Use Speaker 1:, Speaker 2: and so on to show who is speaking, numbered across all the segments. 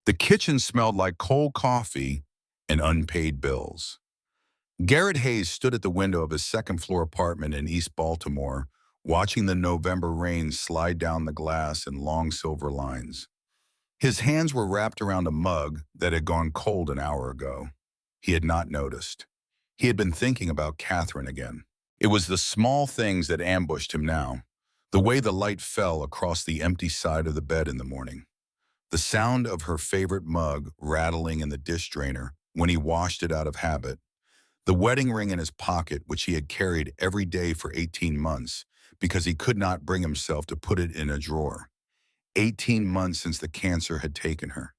Speaker 1: The kitchen smelled like cold coffee and unpaid bills. Garrett Hayes stood at the window of his second-floor apartment in East Baltimore, watching the November rain slide down the glass in long silver lines. His hands were wrapped around a mug that had gone cold an hour ago. He had not noticed. He had been thinking about Catherine again. It was the small things that ambushed him now. The way the light fell across the empty side of the bed in the morning. The sound of her favorite mug rattling in the dish drainer when he washed it out of habit. The wedding ring in his pocket, which he had carried every day for 18 months because he could not bring himself to put it in a drawer. 18 months since the cancer had taken her.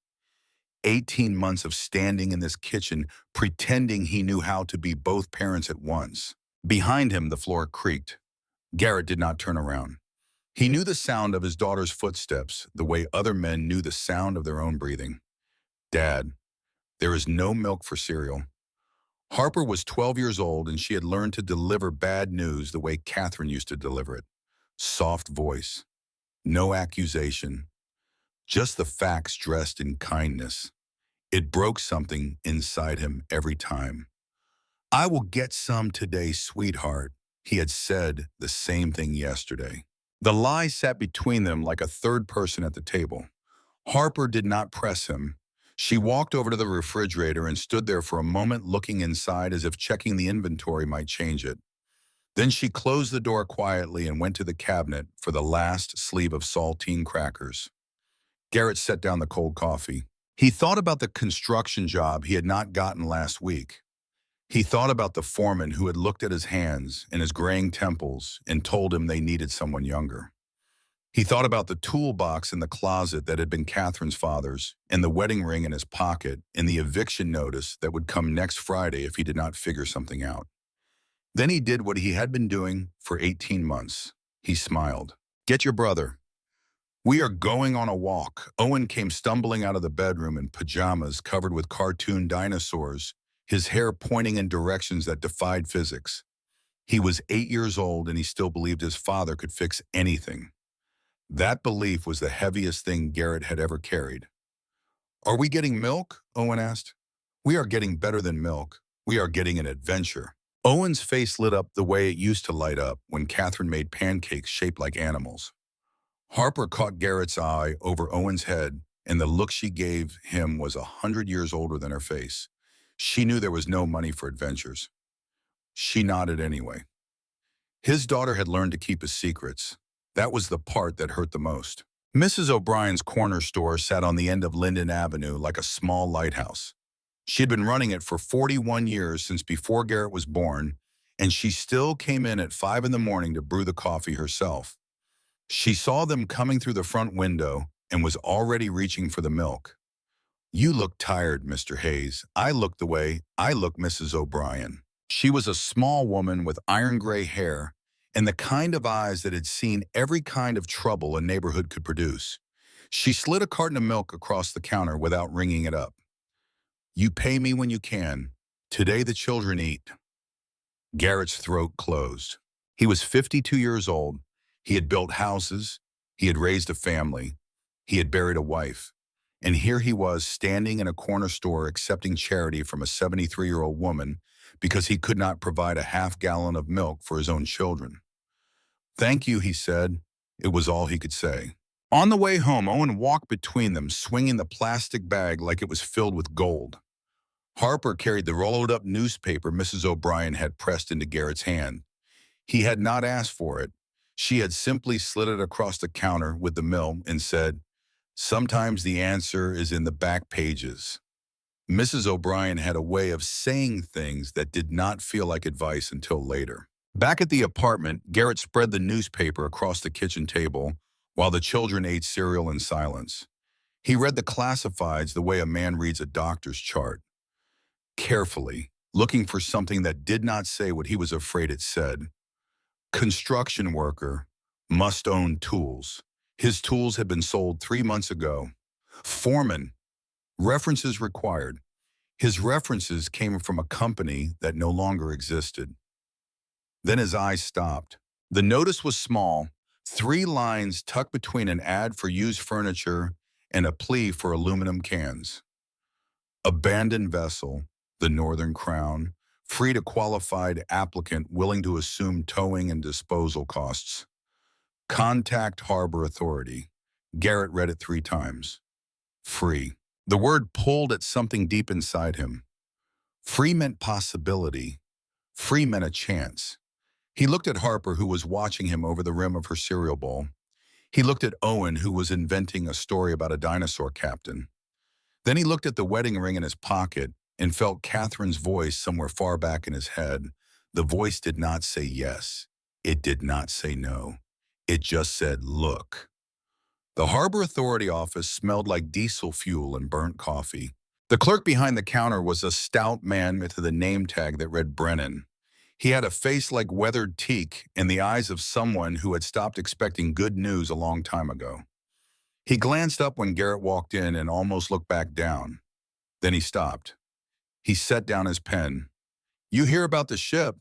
Speaker 1: 18 months of standing in this kitchen, pretending he knew how to be both parents at once. Behind him, the floor creaked. Garrett did not turn around. He knew the sound of his daughter's footsteps, the way other men knew the sound of their own breathing. Dad, there is no milk for cereal. Harper was 12 years old, and she had learned to deliver bad news the way Catherine used to deliver it. Soft voice. No accusation. Just the facts dressed in kindness. It broke something inside him every time. I will get some today, sweetheart. He had said the same thing yesterday. The lie sat between them like a third person at the table. Harper did not press him. She walked over to the refrigerator and stood there for a moment looking inside as if checking the inventory might change it. Then she closed the door quietly and went to the cabinet for the last sleeve of saltine crackers. Garrett set down the cold coffee. He thought about the construction job he had not gotten last week. He thought about the foreman who had looked at his hands and his graying temples and told him they needed someone younger. He thought about the toolbox in the closet that had been Catherine's father's and the wedding ring in his pocket and the eviction notice that would come next Friday if he did not figure something out. Then he did what he had been doing for 18 months. He smiled. Get your brother. We are going on a walk. Owen came stumbling out of the bedroom in pajamas covered with cartoon dinosaurs, his hair pointing in directions that defied physics. He was 8 years old and he still believed his father could fix anything. That belief was the heaviest thing Garrett had ever carried. Are we getting milk? Owen asked. We are getting better than milk. We are getting an adventure. Owen's face lit up the way it used to light up when Catherine made pancakes shaped like animals. Harper caught Garrett's eye over Owen's head, and the look she gave him was 100 years older than her face. She knew there was no money for adventures. She nodded anyway. His daughter had learned to keep his secrets. That was the part that hurt the most. Mrs. O'Brien's corner store sat on the end of Linden Avenue like a small lighthouse. She had been running it for 41 years since before Garrett was born, and she still came in at 5 in the morning to brew the coffee herself. She saw them coming through the front window and was already reaching for the milk. You look tired, Mr. Hayes. I look the way I look, Mrs. O'Brien. She was a small woman with iron gray hair and the kind of eyes that had seen every kind of trouble a neighborhood could produce. She slid a carton of milk across the counter without ringing it up. You pay me when you can. Today the children eat. Garrett's throat closed. He was 52 years old. He had built houses. He had raised a family. He had buried a wife. And here he was standing in a corner store accepting charity from a 73-year-old woman because he could not provide a half-gallon of milk for his own children. Thank you, he said. It was all he could say. On the way home, Owen walked between them, swinging the plastic bag like it was filled with gold. Harper carried the rolled-up newspaper Mrs. O'Brien had pressed into Garrett's hand. He had not asked for it. She had simply slid it across the counter with the mill and said, "Sometimes the answer is in the back pages." Mrs. O'Brien had a way of saying things that did not feel like advice until later. Back at the apartment, Garrett spread the newspaper across the kitchen table while the children ate cereal in silence. He read the classifieds the way a man reads a doctor's chart. Carefully, looking for something that did not say what he was afraid it said. Construction worker, must own tools. His tools had been sold 3 months ago. Foreman, references required. His references came from a company that no longer existed. Then his eyes stopped. The notice was small, 3 lines tucked between an ad for used furniture and a plea for aluminum cans. Abandoned vessel, the Northern Crown, freed a qualified applicant willing to assume towing and disposal costs. Contact Harbor Authority. Garrett read it 3 times. Free. The word pulled at something deep inside him. Free meant possibility. Free meant a chance. He looked at Harper, who was watching him over the rim of her cereal bowl. He looked at Owen, who was inventing a story about a dinosaur captain. Then he looked at the wedding ring in his pocket and felt Catherine's voice somewhere far back in his head. The voice did not say yes. It did not say no. It just said, look. The Harbor Authority office smelled like diesel fuel and burnt coffee. The clerk behind the counter was a stout man with a name tag that read Brennan. He had a face like weathered teak and the eyes of someone who had stopped expecting good news a long time ago. He glanced up when Garrett walked in and almost looked back down. Then he stopped. He set down his pen. You hear about the ship?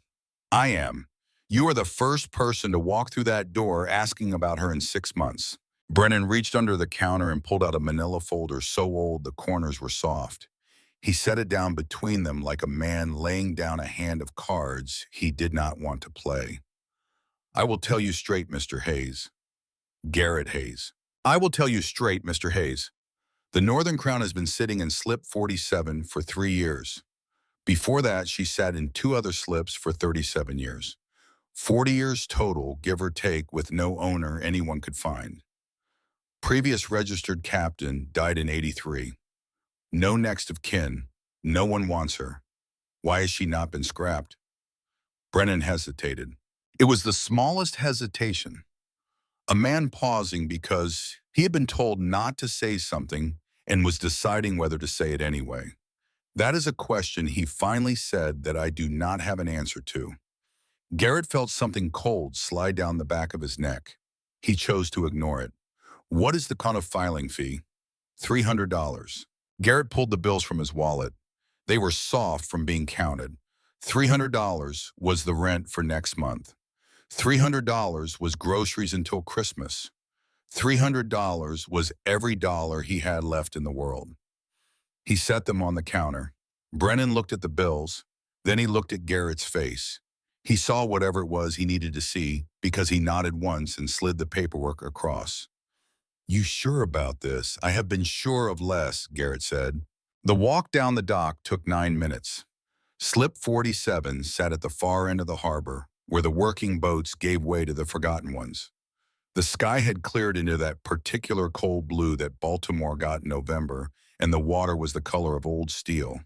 Speaker 1: I am. You are the first person to walk through that door asking about her in 6 months. Brennan reached under the counter and pulled out a manila folder so old the corners were soft. He set it down between them like a man laying down a hand of cards he did not want to play. I will tell you straight, Mr. Hayes. Garrett Hayes. I will tell you straight, Mr. Hayes. The Northern Crown has been sitting in slip 47 for 3 years. Before that, she sat in 2 other slips for 37 years. 40 years total, give or take, with no owner anyone could find. Previous registered captain died in 83. No next of kin. No one wants her. Why has she not been scrapped? Brennan hesitated. It was the smallest hesitation. A man pausing because he had been told not to say something and was deciding whether to say it anyway. That is a question he finally said that I do not have an answer to. Garrett felt something cold slide down the back of his neck. He chose to ignore it. What is the kind of filing fee? $300. Garrett pulled the bills from his wallet. They were soft from being counted. $300 was the rent for next month. $300 was groceries until Christmas. $300 was every dollar he had left in the world. He set them on the counter. Brennan looked at the bills. Then he looked at Garrett's face. He saw whatever it was he needed to see because he nodded once and slid the paperwork across. You sure about this? I have been sure of less, Garrett said. The walk down the dock took 9 minutes. Slip 47 sat at the far end of the harbor, where the working boats gave way to the forgotten ones. The sky had cleared into that particular cold blue that Baltimore got in November, and the water was the color of old steel.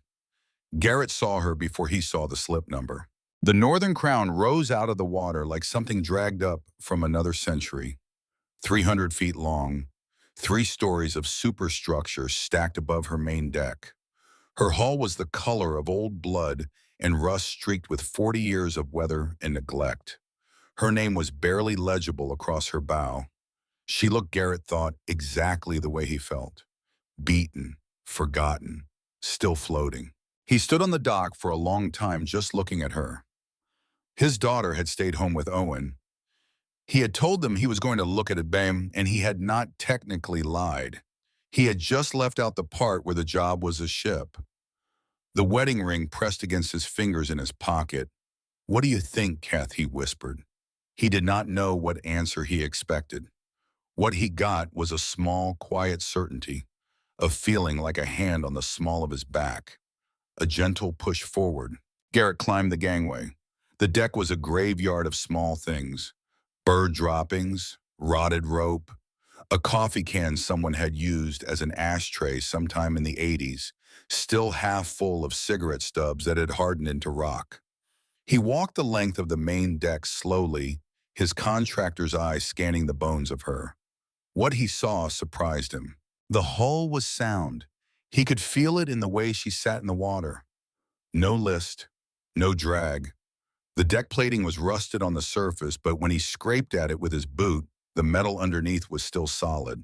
Speaker 1: Garrett saw her before he saw the slip number. The Northern Crown rose out of the water like something dragged up from another century. 300 feet long, 3 stories of superstructure stacked above her main deck. Her hull was the color of old blood and rust streaked with 40 years of weather and neglect. Her name was barely legible across her bow. She looked, Garrett thought, exactly the way he felt. Beaten, forgotten, still floating. He stood on the dock for a long time just looking at her. His daughter had stayed home with Owen. He had told them he was going to look at it, bam, and he had not technically lied. He had just left out the part where the job was a ship. The wedding ring pressed against his fingers in his pocket. What do you think, Kath? He whispered. He did not know what answer he expected. What he got was a small, quiet certainty, a feeling like a hand on the small of his back, a gentle push forward. Garrett climbed the gangway. The deck was a graveyard of small things. Bird droppings, rotted rope, a coffee can someone had used as an ashtray sometime in the 80s, still half full of cigarette stubs that had hardened into rock. He walked the length of the main deck slowly, his contractor's eye scanning the bones of her. What he saw surprised him. The hull was sound. He could feel it in the way she sat in the water. No list, no drag. The deck plating was rusted on the surface, but when he scraped at it with his boot, the metal underneath was still solid.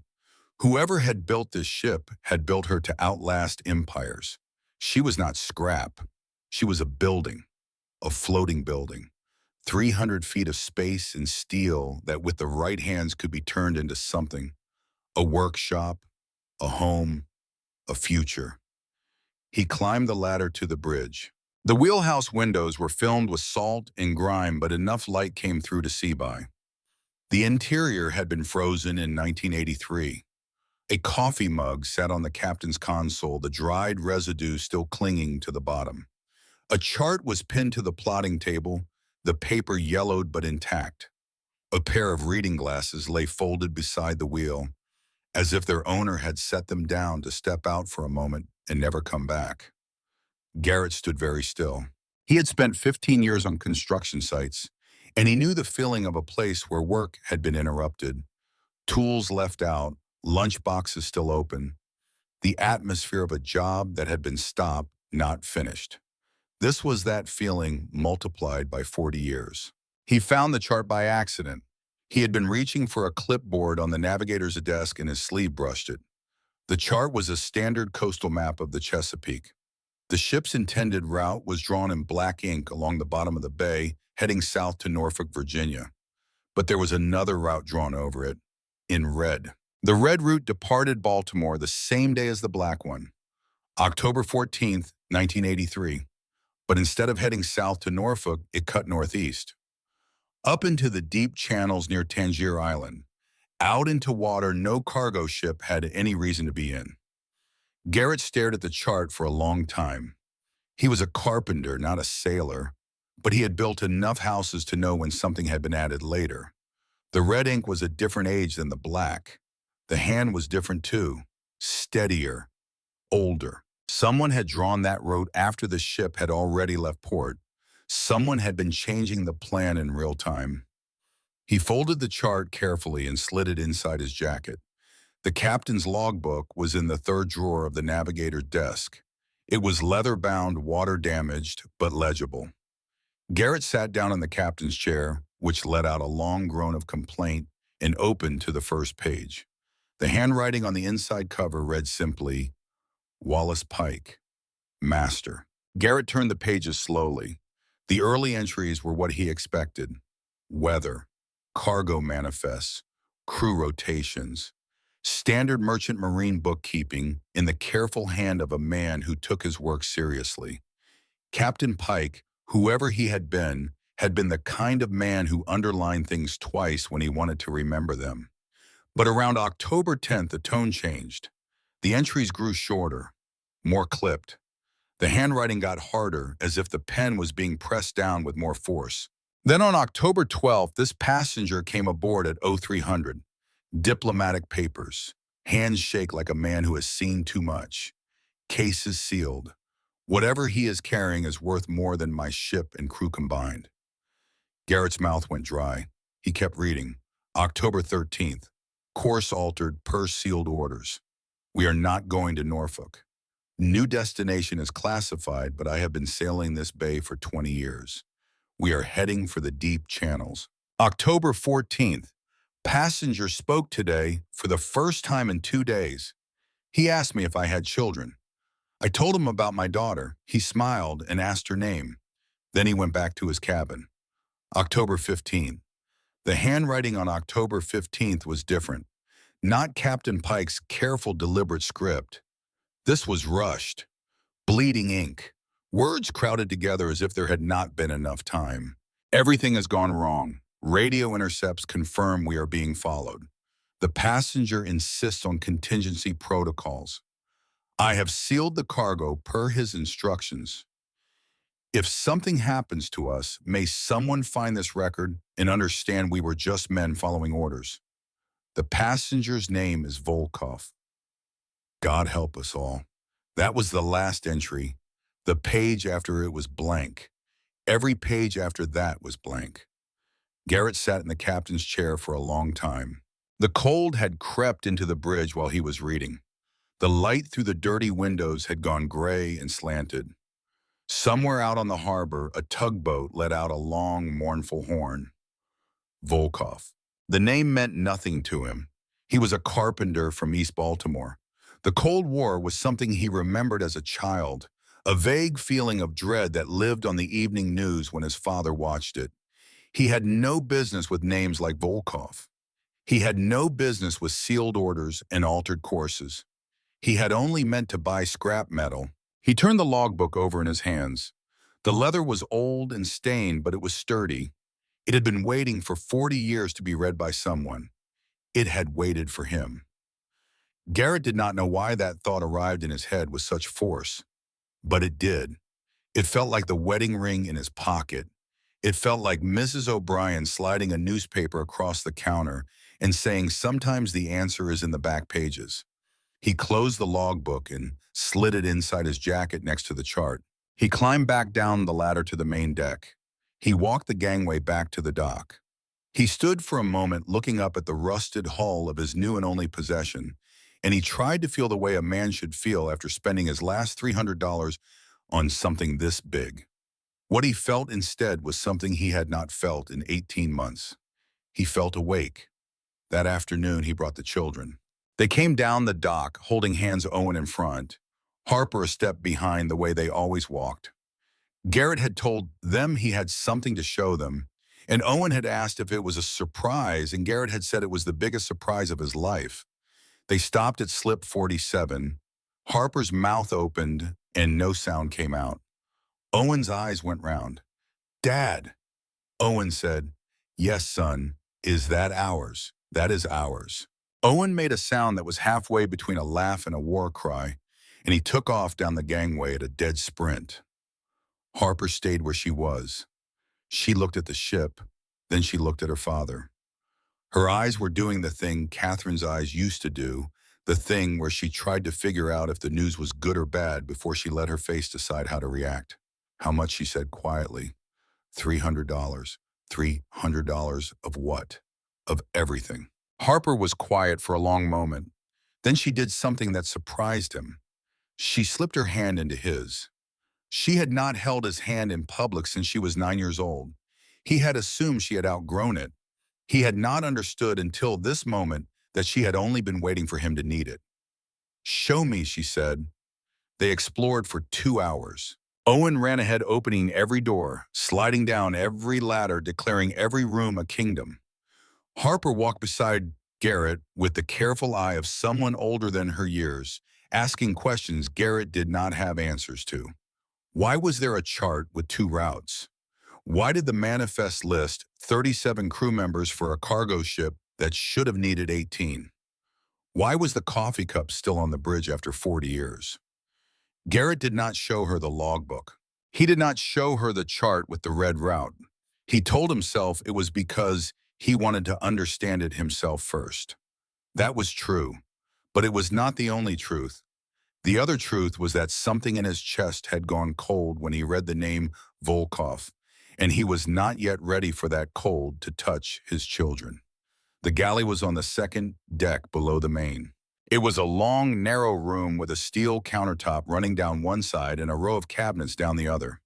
Speaker 1: Whoever had built this ship had built her to outlast empires. She was not scrap. She was a building, a floating building. 300 feet of space and steel that with the right hands could be turned into something. A workshop, a home, a future. He climbed the ladder to the bridge. The wheelhouse windows were filmed with salt and grime, but enough light came through to see by. The interior had been frozen in 1983. A coffee mug sat on the captain's console, the dried residue still clinging to the bottom. A chart was pinned to the plotting table, the paper yellowed but intact. A pair of reading glasses lay folded beside the wheel, as if their owner had set them down to step out for a moment and never come back. Garrett stood very still. He had spent 15 years on construction sites, and he knew the feeling of a place where work had been interrupted, tools left out, lunch boxes still open, the atmosphere of a job that had been stopped, not finished. This was that feeling multiplied by 40 years. He found the chart by accident. He had been reaching for a clipboard on the navigator's desk and his sleeve brushed it. The chart was a standard coastal map of the Chesapeake. The ship's intended route was drawn in black ink along the bottom of the bay, heading south to Norfolk, Virginia. But there was another route drawn over it, in red. The red route departed Baltimore the same day as the black one, October 14th, 1983. But instead of heading south to Norfolk, it cut northeast, up into the deep channels near Tangier Island, out into water no cargo ship had any reason to be in. Garrett stared at the chart for a long time. He was a carpenter, not a sailor, but he had built enough houses to know when something had been added later. The red ink was a different age than the black. The hand was different too, steadier, older. Someone had drawn that road after the ship had already left port. Someone had been changing the plan in real time. He folded the chart carefully and slid it inside his jacket. The captain's logbook was in the third drawer of the navigator's desk. It was leather-bound, water-damaged, but legible. Garrett sat down in the captain's chair, which let out a long groan of complaint, and opened to the first page. The handwriting on the inside cover read simply, Wallace Pike, Master. Garrett turned the pages slowly. The early entries were what he expected. Weather, cargo manifests, crew rotations, standard merchant marine bookkeeping in the careful hand of a man who took his work seriously. Captain Pike, whoever he had been the kind of man who underlined things twice when he wanted to remember them. But around October 10th, the tone changed. The entries grew shorter, more clipped. The handwriting got harder, as if the pen was being pressed down with more force. Then on October 12th, this passenger came aboard at 0300. Diplomatic papers. Hands shake like a man who has seen too much. Cases sealed. Whatever he is carrying is worth more than my ship and crew combined. Garrett's mouth went dry. He kept reading. October 13th. Course altered per sealed orders. We are not going to Norfolk. New destination is classified, but I have been sailing this bay for 20 years. We are heading for the deep channels. October 14th. Passenger spoke today for the first time in 2 days. He asked me if I had children. I told him about my daughter. He smiled and asked her name. Then he went back to his cabin. October 15th. The handwriting on October 15th was different. Not Captain Pike's careful, deliberate script. This was rushed, bleeding ink, words crowded together as if there had not been enough time. Everything has gone wrong. Radio intercepts confirm we are being followed. The passenger insists on contingency protocols. I have sealed the cargo per his instructions. If something happens to us, may someone find this record and understand we were just men following orders. The passenger's name is Volkov. God help us all. That was the last entry. The page after it was blank. Every page after that was blank. Garrett sat in the captain's chair for a long time. The cold had crept into the bridge while he was reading. The light through the dirty windows had gone gray and slanted. Somewhere out on the harbor, a tugboat let out a long, mournful horn. Volkov. The name meant nothing to him. He was a carpenter from East Baltimore. The Cold War was something he remembered as a child, a vague feeling of dread that lived on the evening news when his father watched it. He had no business with names like Volkov. He had no business with sealed orders and altered courses. He had only meant to buy scrap metal. He turned the logbook over in his hands. The leather was old and stained, but it was sturdy. It had been waiting for 40 years to be read by someone. It had waited for him. Garrett did not know why that thought arrived in his head with such force, but it did. It felt like the wedding ring in his pocket. It felt like Mrs. O'Brien sliding a newspaper across the counter and saying sometimes the answer is in the back pages. He closed the logbook and slid it inside his jacket next to the chart. He climbed back down the ladder to the main deck. He walked the gangway back to the dock. He stood for a moment looking up at the rusted hull of his new and only possession, and he tried to feel the way a man should feel after spending his last $300 on something this big. What he felt instead was something he had not felt in 18 months. He felt awake. That afternoon, he brought the children. They came down the dock, holding hands, Owen in front, Harper a step behind the way they always walked. Garrett had told them he had something to show them, and Owen had asked if it was a surprise, and Garrett had said it was the biggest surprise of his life. They stopped at slip 47. Harper's mouth opened, and no sound came out. Owen's eyes went round. "Dad," Owen said. "Yes, son. Is that ours? That is ours." Owen made a sound that was halfway between a laugh and a war cry, and he took off down the gangway at a dead sprint. Harper stayed where she was. She looked at the ship, then she looked at her father. Her eyes were doing the thing Catherine's eyes used to do, the thing where she tried to figure out if the news was good or bad before she let her face decide how to react. "How much?" she said quietly. $300. $300 of what? Of everything. Harper was quiet for a long moment. Then she did something that surprised him. She slipped her hand into his. She had not held his hand in public since she was 9 years old. He had assumed she had outgrown it. He had not understood until this moment that she had only been waiting for him to need it. "Show me," she said. They explored for 2 hours. Owen ran ahead, opening every door, sliding down every ladder, declaring every room a kingdom. Harper walked beside Garrett with the careful eye of someone older than her years, asking questions Garrett did not have answers to. Why was there a chart with 2 routes? Why did the manifest list 37 crew members for a cargo ship that should have needed 18? Why was the coffee cup still on the bridge after 40 years? Garrett did not show her the logbook. He did not show her the chart with the red route. He told himself it was because he wanted to understand it himself first. That was true, but it was not the only truth. The other truth was that something in his chest had gone cold when he read the name Volkov, and he was not yet ready for that cold to touch his children. The galley was on the second deck below the main. It was a long, narrow room with a steel countertop running down one side and a row of cabinets down the other.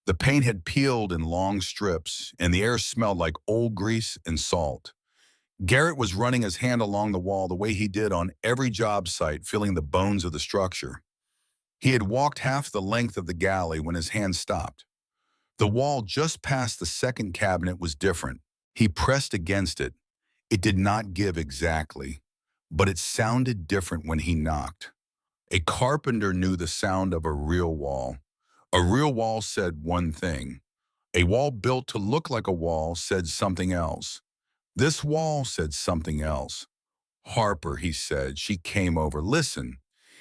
Speaker 1: The paint had peeled in long strips, and the air smelled like old grease and salt. Garrett was running his hand along the wall the way he did on every job site, feeling the bones of the structure. He had walked half the length of the galley when his hand stopped. The wall just past the second cabinet was different. He pressed against it. It did not give exactly, but it sounded different when he knocked. A carpenter knew the sound of a real wall. A real wall said one thing. A wall built to look like a wall said something else. This wall said something else. "Harper," he said. She came over. "Listen."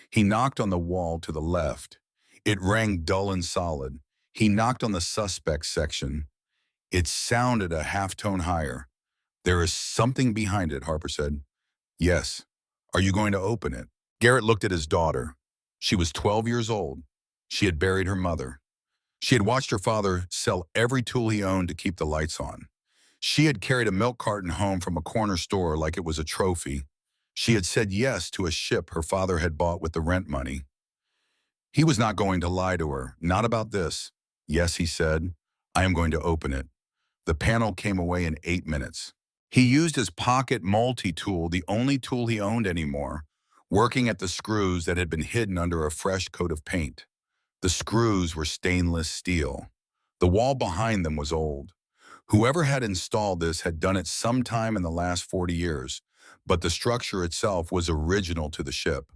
Speaker 1: He knocked on the wall to the left. It rang dull and solid. He knocked on the suspect section. It sounded a half-tone higher. "There is something behind it," Harper said. "Yes." "Are you going to open it?" Garrett looked at his daughter. She was 12 years old. She had buried her mother. She had watched her father sell every tool he owned to keep the lights on. She had carried a milk carton home from a corner store like it was a trophy. She had said yes to a ship her father had bought with the rent money. He was not going to lie to her, not about this. "Yes," he said, "I am going to open it." The panel came away in 8 minutes. He used his pocket multi-tool, the only tool he owned anymore, working at the screws that had been hidden under a fresh coat of paint. The screws were stainless steel. The wall behind them was old. Whoever had installed this had done it sometime in the last 40 years, but the structure itself was original to the ship.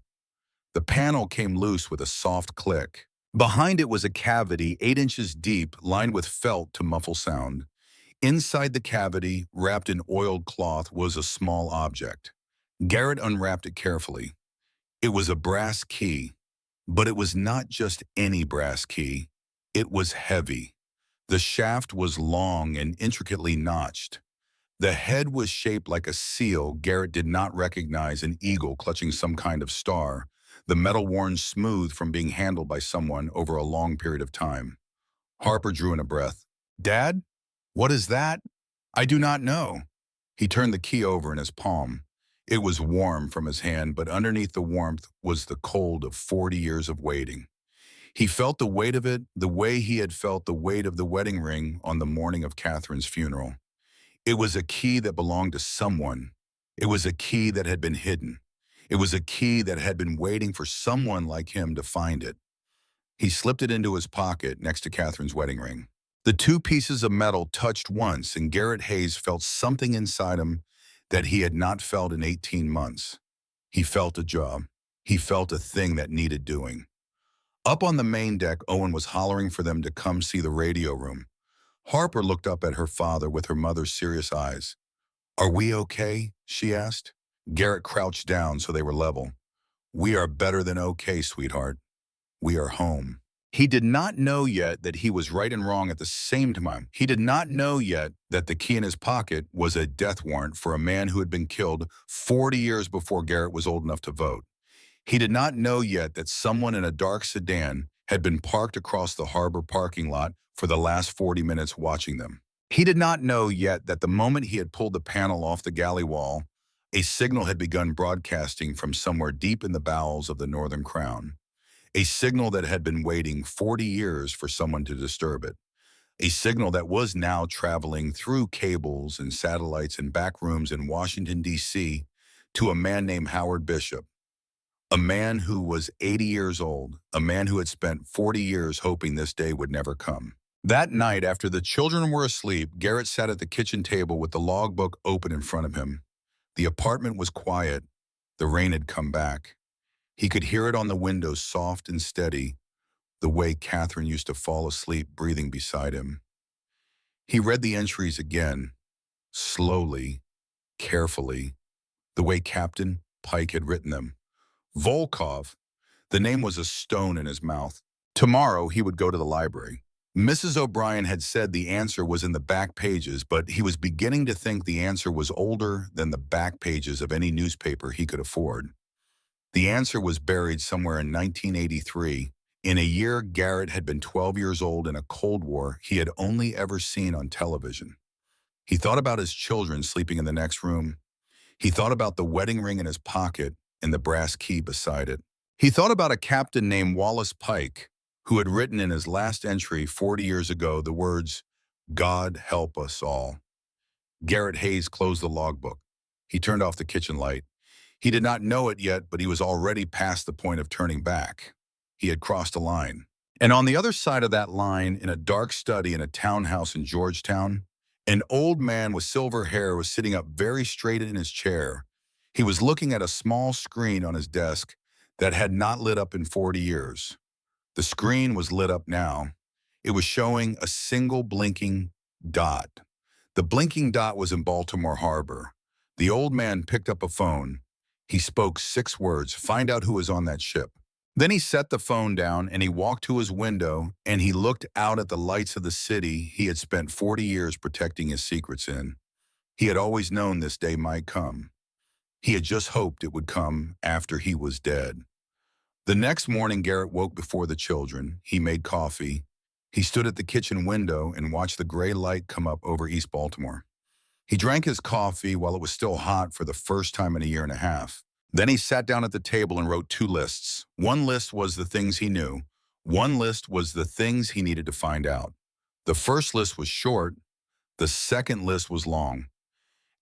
Speaker 1: The panel came loose with a soft click. Behind it was a cavity 8 inches deep, lined with felt to muffle sound. Inside the cavity, wrapped in oiled cloth, was a small object. Garrett unwrapped it carefully. It was a brass key, but it was not just any brass key. It was heavy. The shaft was long and intricately notched. The head was shaped like a seal. Garrett did not recognize an eagle clutching some kind of star, the metal worn smooth from being handled by someone over a long period of time. Harper drew in a breath. "Dad? What is that?" "I do not know." He turned the key over in his palm. It was warm from his hand, but underneath the warmth was the cold of 40 years of waiting. He felt the weight of it the way he had felt the weight of the wedding ring on the morning of Catherine's funeral. It was a key that belonged to someone. It was a key that had been hidden. It was a key that had been waiting for someone like him to find it. He slipped it into his pocket next to Catherine's wedding ring. The two pieces of metal touched once, and Garrett Hayes felt something inside him that he had not felt in 18 months. He felt a job. He felt a thing that needed doing. Up on the main deck, Owen was hollering for them to come see the radio room. Harper looked up at her father with her mother's serious eyes. "Are we okay?" she asked. Garrett crouched down so they were level. "We are better than okay, sweetheart. We are home." He did not know yet that he was right and wrong at the same time. He did not know yet that the key in his pocket was a death warrant for a man who had been killed 40 years before Garrett was old enough to vote. He did not know yet that someone in a dark sedan had been parked across the harbor parking lot for the last 40 minutes watching them. He did not know yet that the moment he had pulled the panel off the galley wall, a signal had begun broadcasting from somewhere deep in the bowels of the Northern Crown. A signal that had been waiting 40 years for someone to disturb it. A signal that was now traveling through cables and satellites and back rooms in Washington, D.C. to a man named Howard Bishop. A man who was 80 years old, a man who had spent 40 years hoping this day would never come. That night, after the children were asleep, Garrett sat at the kitchen table with the logbook open in front of him. The apartment was quiet. The rain had come back. He could hear it on the windows, soft and steady, the way Catherine used to fall asleep breathing beside him. He read the entries again, slowly, carefully, the way Captain Pike had written them. Volkov. The name was a stone in his mouth. Tomorrow he would go to the library. Mrs. O'Brien had said the answer was in the back pages, but he was beginning to think the answer was older than the back pages of any newspaper he could afford. The answer was buried somewhere in 1983, in a year Garrett had been 12 years old in a Cold War he had only ever seen on television. He thought about his children sleeping in the next room. He thought about the wedding ring in his pocket and the brass key beside it. He thought about a captain named Wallace Pike, who had written in his last entry 40 years ago the words, "God help us all." Garrett Hayes closed the logbook. He turned off the kitchen light. He did not know it yet, but he was already past the point of turning back. He had crossed a line. And on the other side of that line, in a dark study in a townhouse in Georgetown, an old man with silver hair was sitting up very straight in his chair. He was looking at a small screen on his desk that had not lit up in 40 years. The screen was lit up now. It was showing a single blinking dot. The blinking dot was in Baltimore Harbor. The old man picked up a phone. He spoke 6 words, "Find out who is on that ship." Then he set the phone down and he walked to his window and he looked out at the lights of the city he had spent 40 years protecting his secrets in. He had always known this day might come. He had just hoped it would come after he was dead. The next morning, Garrett woke before the children. He made coffee. He stood at the kitchen window and watched the gray light come up over East Baltimore. He drank his coffee while it was still hot for the first time in a year and a half. Then he sat down at the table and wrote 2 lists. One list was the things he knew. One list was the things he needed to find out. The first list was short. The second list was long.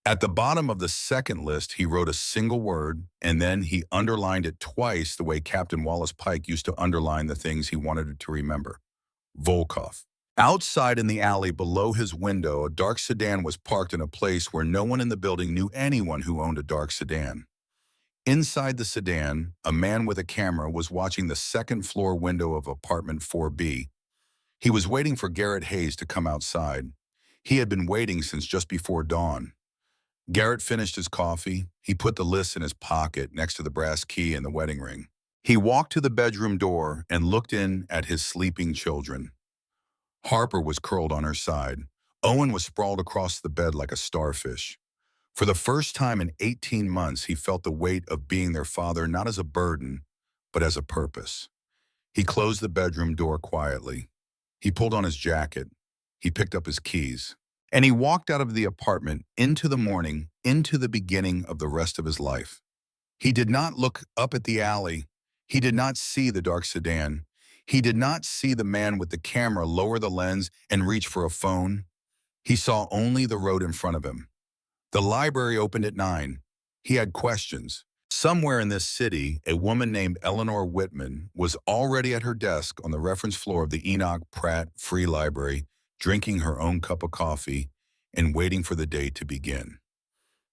Speaker 1: At the bottom of the second list, he wrote a single word, and then he underlined it twice the way Captain Wallace Pike used to underline the things he wanted to remember. Volkov. Outside in the alley below his window, a dark sedan was parked in a place where no one in the building knew anyone who owned a dark sedan. Inside the sedan, a man with a camera was watching the second-floor window of apartment 4B. He was waiting for Garrett Hayes to come outside. He had been waiting since just before dawn. Garrett finished his coffee. He put the list in his pocket next to the brass key and the wedding ring. He walked to the bedroom door and looked in at his sleeping children. Harper was curled on her side. Owen was sprawled across the bed like a starfish. For the first time in 18 months, he felt the weight of being their father not as a burden, but as a purpose. He closed the bedroom door quietly. He pulled on his jacket. He picked up his keys. And he walked out of the apartment into the morning, into the beginning of the rest of his life. He did not look up at the alley. He did not see the dark sedan. He did not see the man with the camera lower the lens and reach for a phone. He saw only the road in front of him. The library opened at 9. He had questions. Somewhere in this city, a woman named Eleanor Whitman was already at her desk on the reference floor of the Enoch Pratt Free Library, drinking her own cup of coffee and waiting for the day to begin.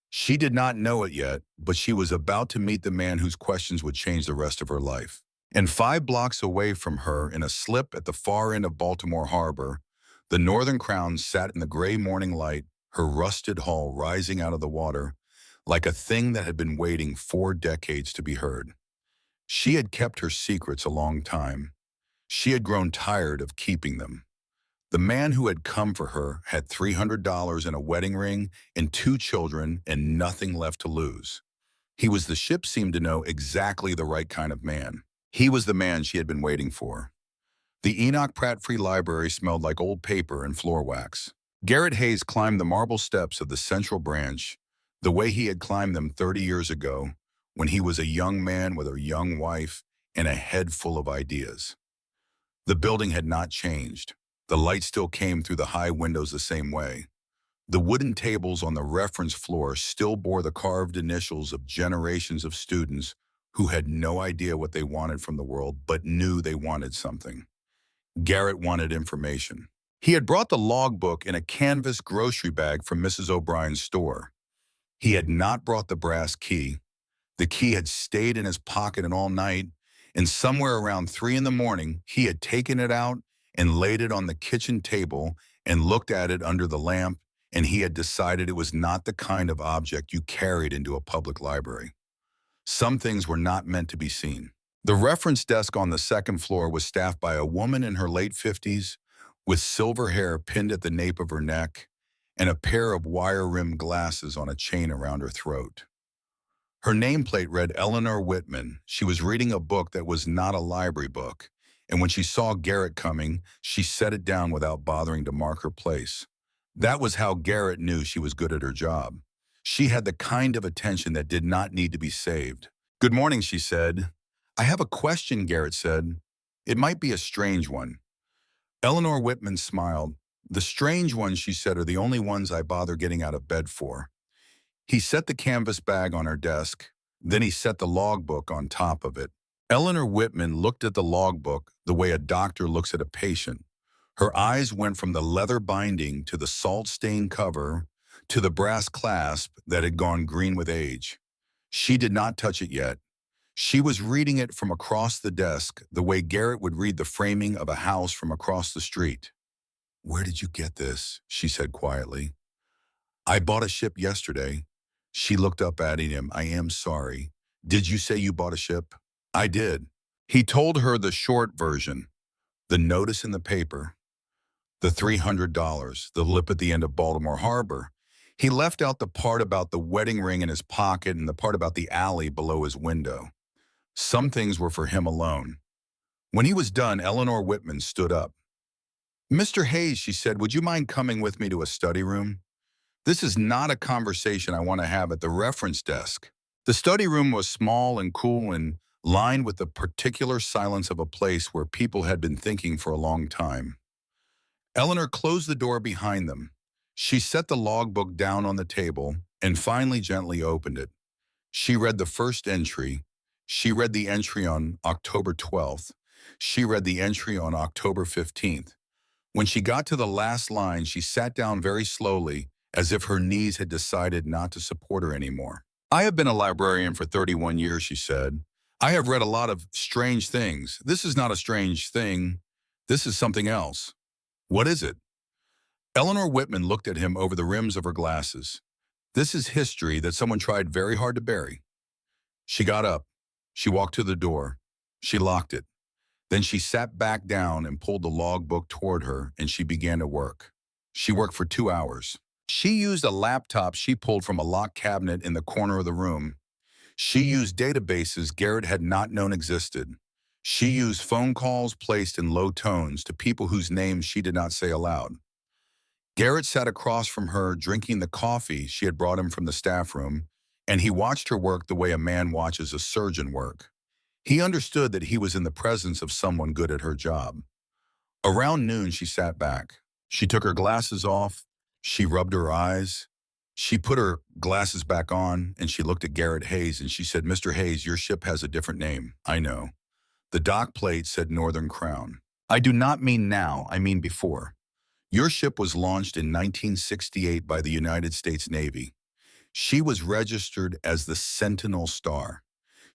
Speaker 1: She did not know it yet, but she was about to meet the man whose questions would change the rest of her life. And 5 blocks away from her, in a slip at the far end of Baltimore Harbor, the Northern Crown sat in the gray morning light, her rusted hull rising out of the water, like a thing that had been waiting 4 decades to be heard. She had kept her secrets a long time. She had grown tired of keeping them. The man who had come for her had $300 and a wedding ring and 2 children and nothing left to lose. He was the ship seemed to know exactly the right kind of man. He was the man she had been waiting for. The Enoch Pratt Free Library smelled like old paper and floor wax. Garrett Hayes climbed the marble steps of the central branch the way he had climbed them 30 years ago when he was a young man with a young wife and a head full of ideas. The building had not changed. The light still came through the high windows the same way. The wooden tables on the reference floor still bore the carved initials of generations of students who had no idea what they wanted from the world but knew they wanted something. Garrett wanted information. He had brought the logbook in a canvas grocery bag from Mrs. O'Brien's store. He had not brought the brass key. The key had stayed in his pocket and all night, and somewhere around 3 in the morning, he had taken it out and laid it on the kitchen table and looked at it under the lamp, and he had decided it was not the kind of object you carried into a public library. Some things were not meant to be seen. The reference desk on the second floor was staffed by a woman in her late 50s with silver hair pinned at the nape of her neck and a pair of wire-rimmed glasses on a chain around her throat. Her nameplate read Eleanor Whitman. She was reading a book that was not a library book, and when she saw Garrett coming, she set it down without bothering to mark her place. That was how Garrett knew she was good at her job. She had the kind of attention that did not need to be saved. "Good morning," she said. "I have a question," Garrett said. "It might be a strange one." Eleanor Whitman smiled. "The strange ones," she said, "are the only ones I bother getting out of bed for." He set the canvas bag on her desk. Then he set the logbook on top of it. Eleanor Whitman looked at the logbook the way a doctor looks at a patient. Her eyes went from the leather binding to the salt-stained cover to the brass clasp that had gone green with age. She did not touch it yet. She was reading it from across the desk the way Garrett would read the framing of a house from across the street. "Where did you get this?" she said quietly. "I bought a ship yesterday." She looked up at him. "I am sorry. Did you say you bought a ship?" "I did." He told her the short version, the notice in the paper, the $300, the lip at the end of Baltimore Harbor. He left out the part about the wedding ring in his pocket and the part about the alley below his window. Some things were for him alone. When he was done, Eleanor Whitman stood up. "Mr. Hayes," she said, "would you mind coming with me to a study room? This is not a conversation I want to have at the reference desk." The study room was small and cool and lined with the particular silence of a place where people had been thinking for a long time. Eleanor closed the door behind them. She set the logbook down on the table and finally gently opened it. She read the first entry. She read the entry on October 12th. She read the entry on October 15th. When she got to the last line, she sat down very slowly, as if her knees had decided not to support her anymore. I have been a librarian for 31 years, she said. I have read a lot of strange things. This is not a strange thing. This is something else. What is it? Eleanor Whitman looked at him over the rims of her glasses. This is history that someone tried very hard to bury. She got up. She walked to the door. She locked it. Then she sat back down and pulled the logbook toward her, and she began to work. She worked for 2 hours. She used a laptop she pulled from a locked cabinet in the corner of the room. She used databases Garrett had not known existed. She used phone calls placed in low tones to people whose names she did not say aloud. Garrett sat across from her, drinking the coffee she had brought him from the staff room, and he watched her work the way a man watches a surgeon work. He understood that he was in the presence of someone good at her job. Around noon, she sat back. She took her glasses off. She rubbed her eyes. She put her glasses back on, and she looked at Garrett Hayes, and she said, "Mr. Hayes, your ship has a different name. I know." The dock plate said Northern Crown. "I do not mean now, I mean before. Your ship was launched in 1968 by the United States Navy. She was registered as the Sentinel Star.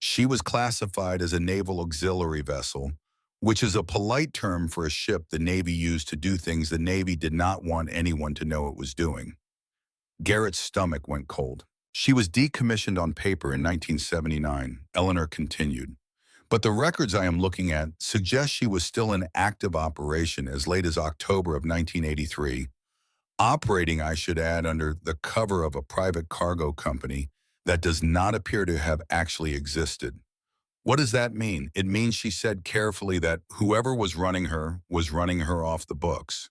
Speaker 1: She was classified as a naval auxiliary vessel, which is a polite term for a ship the Navy used to do things the Navy did not want anyone to know it was doing." Garrett's stomach went cold. "She was decommissioned on paper in 1979, Eleanor continued. "But the records I am looking at suggest she was still in active operation as late as October of 1983. Operating, I should add, under the cover of a private cargo company that does not appear to have actually existed." "What does that mean?" "It means," she said carefully, "that whoever was running her off the books."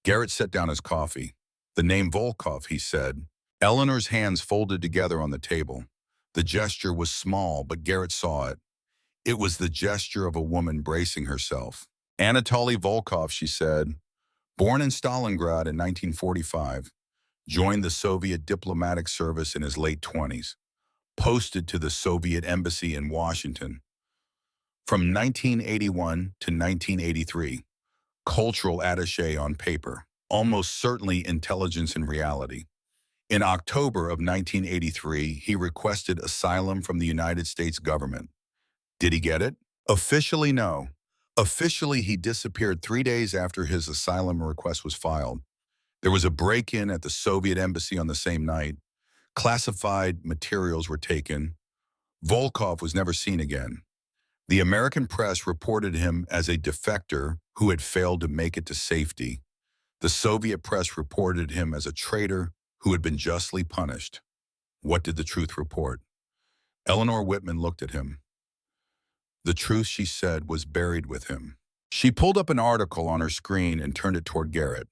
Speaker 1: Garrett set down his coffee. "The name Volkov," he said. Eleanor's hands folded together on the table. The gesture was small, but Garrett saw it. It was the gesture of a woman bracing herself. "Anatoly Volkov," she said. "Born in Stalingrad in 1945. Joined the Soviet diplomatic service in his late 20s. Posted to the Soviet embassy in Washington. From 1981 to 1983. Cultural attaché on paper. Almost certainly intelligence in reality. In October of 1983, he requested asylum from the United States government. Did he get it? Officially, no. Officially, he disappeared 3 days after his asylum request was filed. There was a break-in at the Soviet embassy on the same night. Classified materials were taken. Volkov was never seen again. The American press reported him as a defector who had failed to make it to safety. The Soviet press reported him as a traitor who had been justly punished. What did the truth report? Eleanor Whitman looked at him. The truth, she said, was buried with him. She pulled up an article on her screen and turned it toward Garrett.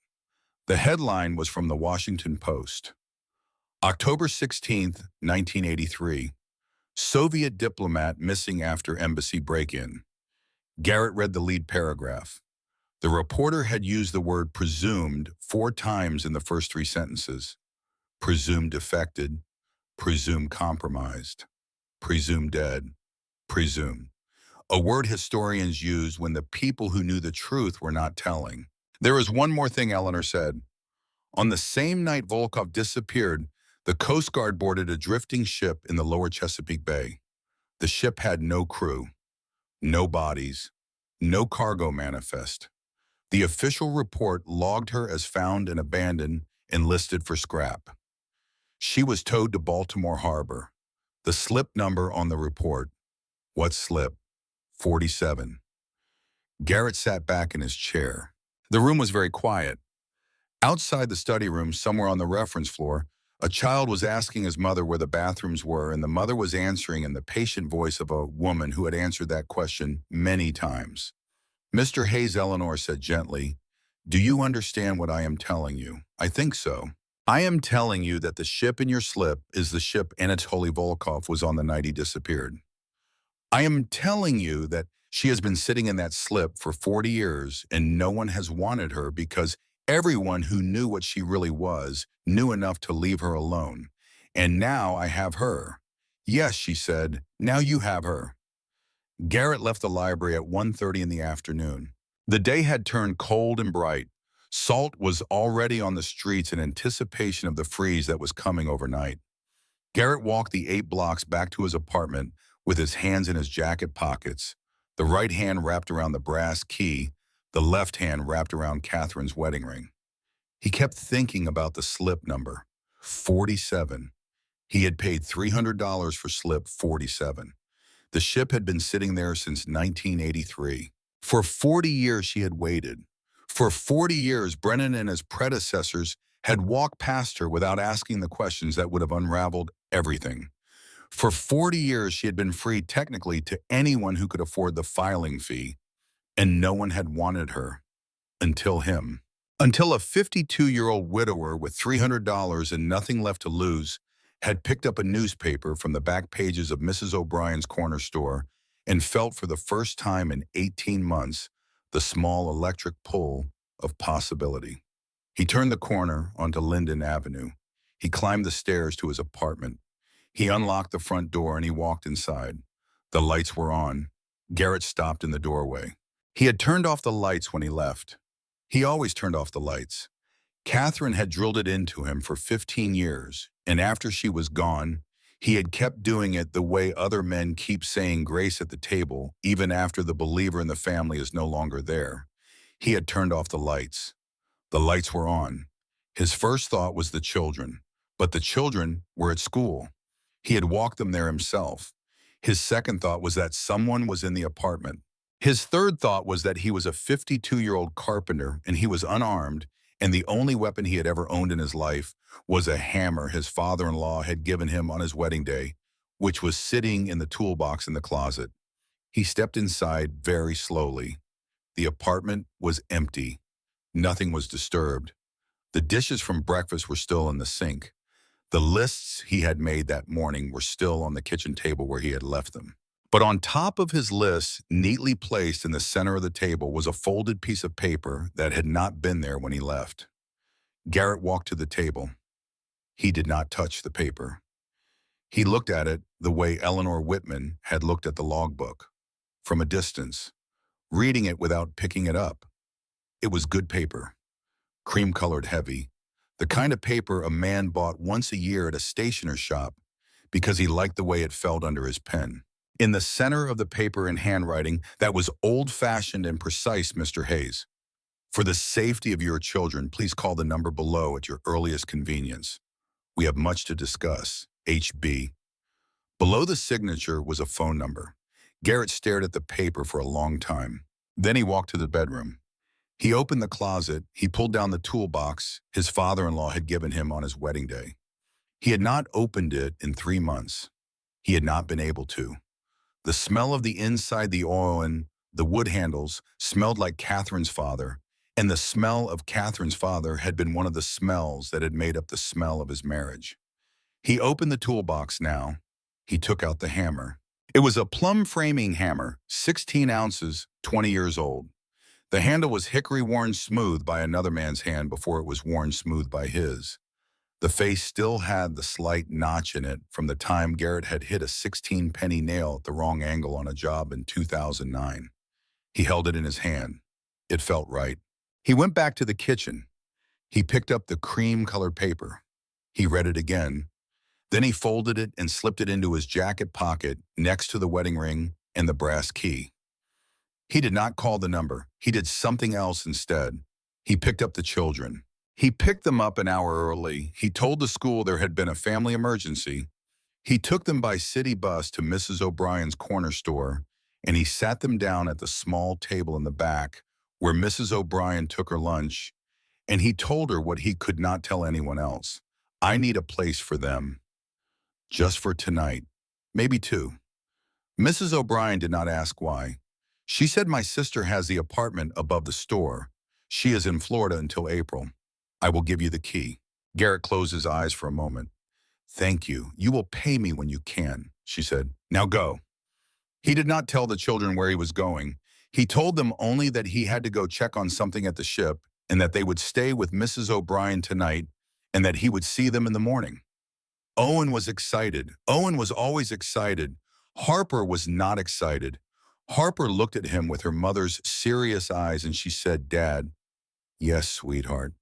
Speaker 1: The headline was from the Washington Post. October 16th, 1983. Soviet diplomat missing after embassy break-in. Garrett read the lead paragraph. The reporter had used the word presumed 4 times in the first 3 sentences. Presumed defected, presumed compromised, presumed dead, presumed. A word historians use when the people who knew the truth were not telling. "There is one more thing," Eleanor said. "On the same night Volkov disappeared, the Coast Guard boarded a drifting ship in the lower Chesapeake Bay. The ship had no crew, no bodies, no cargo manifest. The official report logged her as found and abandoned and listed for scrap. She was towed to Baltimore Harbor. The slip number on the report." "What slip?" 47. Garrett sat back in his chair. The room was very quiet. Outside the study room, somewhere on the reference floor, a child was asking his mother where the bathrooms were, and the mother was answering in the patient voice of a woman who had answered that question many times. "Mr. Hayes," Eleanor said gently, "do you understand what I am telling you?" "I think so." "I am telling you that the ship in your slip is the ship Anatoly Volkov was on the night he disappeared. I am telling you that she has been sitting in that slip for 40 years and no one has wanted her because everyone who knew what she really was knew enough to leave her alone. And now I have her." "Yes," she said, "now you have her." Garrett left the library at 1:30 in the afternoon. The day had turned cold and bright. Salt was already on the streets in anticipation of the freeze that was coming overnight. Garrett walked the 8 blocks back to his apartment with his hands in his jacket pockets, the right hand wrapped around the brass key, the left hand wrapped around Catherine's wedding ring. He kept thinking about the slip number, 47. He had paid $300 for slip 47. The ship had been sitting there since 1983. For 40 years she had waited. For 40 years, Brennan and his predecessors had walked past her without asking the questions that would have unraveled everything. For 40 years, she had been free technically to anyone who could afford the filing fee, and no one had wanted her until him. Until a 52-year-old widower with $300 and nothing left to lose had picked up a newspaper from the back pages of Mrs. O'Brien's corner store and felt for the first time in 18 months the small electric pull of possibility. He turned the corner onto Linden Avenue. He climbed the stairs to his apartment. He unlocked the front door and he walked inside. The lights were on. Garrett stopped in the doorway. He had turned off the lights when he left. He always turned off the lights. Catherine had drilled it into him for 15 years, and after she was gone, he had kept doing it the way other men keep saying grace at the table, even after the believer in the family is no longer there. He had turned off the lights. The lights were on. His first thought was the children, but the children were at school. He had walked them there himself. His second thought was that someone was in the apartment. His third thought was that he was a 52-year-old carpenter and he was unarmed, and the only weapon he had ever owned in his life was a hammer his father-in-law had given him on his wedding day, which was sitting in the toolbox in the closet. He stepped inside very slowly. The apartment was empty. Nothing was disturbed. The dishes from breakfast were still in the sink. The lists he had made that morning were still on the kitchen table where he had left them. But on top of his list, neatly placed in the center of the table, was a folded piece of paper that had not been there when he left. Garrett walked to the table. He did not touch the paper. He looked at it the way Eleanor Whitman had looked at the logbook, from a distance, reading it without picking it up. It was good paper, cream-colored heavy, the kind of paper a man bought once a year at a stationer's shop because he liked the way it felt under his pen. In the center of the paper in handwriting that was old-fashioned and precise, Mr. Hayes. For the safety of your children, please call the number below at your earliest convenience. We have much to discuss. HB. Below the signature was a phone number. Garrett stared at the paper for a long time. Then he walked to the bedroom. He opened the closet. He pulled down the toolbox his father-in-law had given him on his wedding day. He had not opened it in 3 months. He had not been able to. The smell of the inside, the oil and the wood handles smelled like Catherine's father, and the smell of Catherine's father had been one of the smells that had made up the smell of his marriage. He opened the toolbox now. He took out the hammer. It was a plum framing hammer, 16 ounces, 20 years old. The handle was hickory worn smooth by another man's hand before it was worn smooth by his. The face still had the slight notch in it from the time Garrett had hit a 16-penny nail at the wrong angle on a job in 2009. He held it in his hand. It felt right. He went back to the kitchen. He picked up the cream-colored paper. He read it again. Then he folded it and slipped it into his jacket pocket next to the wedding ring and the brass key. He did not call the number. He did something else instead. He picked up the children. He picked them up an hour early. He told the school there had been a family emergency. He took them by city bus to Mrs. O'Brien's corner store, and he sat them down at the small table in the back where Mrs. O'Brien took her lunch, and he told her what he could not tell anyone else. I need a place for them. Just for tonight. Maybe 2. Mrs. O'Brien did not ask why. She said, my sister has the apartment above the store. She is in Florida until April. I will give you the key. Garrett closed his eyes for a moment. Thank you. You will pay me when you can, she said. Now go. He did not tell the children where he was going. He told them only that he had to go check on something at the ship and that they would stay with Mrs. O'Brien tonight and that he would see them in the morning. Owen was excited. Owen was always excited. Harper was not excited. Harper looked at him with her mother's serious eyes and she said, Dad, yes, sweetheart.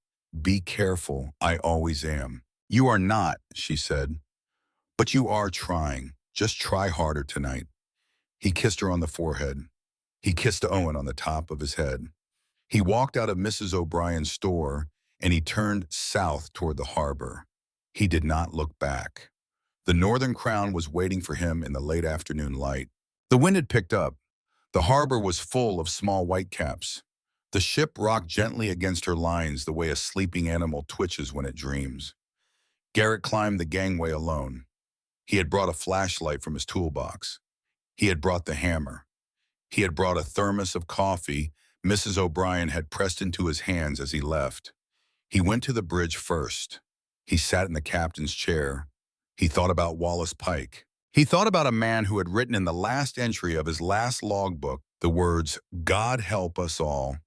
Speaker 1: Be careful. I always am. You are not, she said. But you are trying. Just try harder tonight. He kissed her on the forehead. He kissed Owen on the top of his head. He walked out of Mrs. O'Brien's store and he turned south toward the harbor. He did not look back. The Northern Crown was waiting for him in the late afternoon light. The wind had picked up. The harbor was full of small whitecaps. The ship rocked gently against her lines the way a sleeping animal twitches when it dreams. Garrett climbed the gangway alone. He had brought a flashlight from his toolbox. He had brought the hammer. He had brought a thermos of coffee Mrs. O'Brien had pressed into his hands as he left. He went to the bridge first. He sat in the captain's chair. He thought about Wallace Pike. He thought about a man who had written in the last entry of his last logbook the words, "God help us all."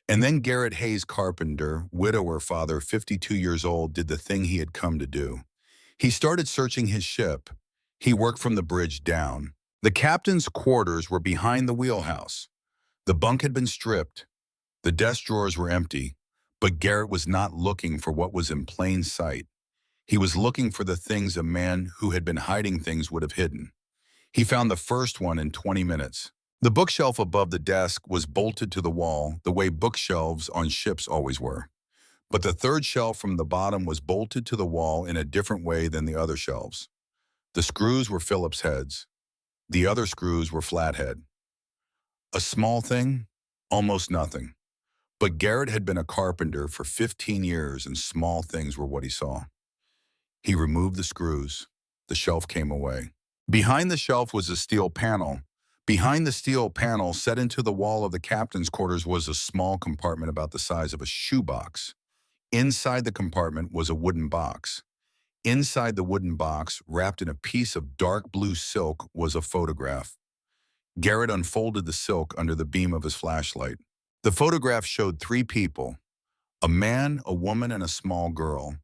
Speaker 1: And then Garrett Hayes Carpenter, widower father, 52 years old, did the thing he had come to do. He started searching his ship. He worked from the bridge down. The captain's quarters were behind the wheelhouse. The bunk had been stripped. The desk drawers were empty, but Garrett was not looking for what was in plain sight. He was looking for the things a man who had been hiding things would have hidden. He found the first one in 20 minutes. The bookshelf above the desk was bolted to the wall, the way bookshelves on ships always were. But the third shelf from the bottom was bolted to the wall in a different way than the other shelves. The screws were Phillips heads. The other screws were flathead. A small thing? Almost nothing. But Garrett had been a carpenter for 15 years and small things were what he saw. He removed the screws. The shelf came away. Behind the shelf was a steel panel. Behind the steel panel, set into the wall of the captain's quarters, was a small compartment about the size of a shoebox. Inside the compartment was a wooden box. Inside the wooden box, wrapped in a piece of dark blue silk, was a photograph. Garrett unfolded the silk under the beam of his flashlight. The photograph showed three people, a man, a woman, and a small girl.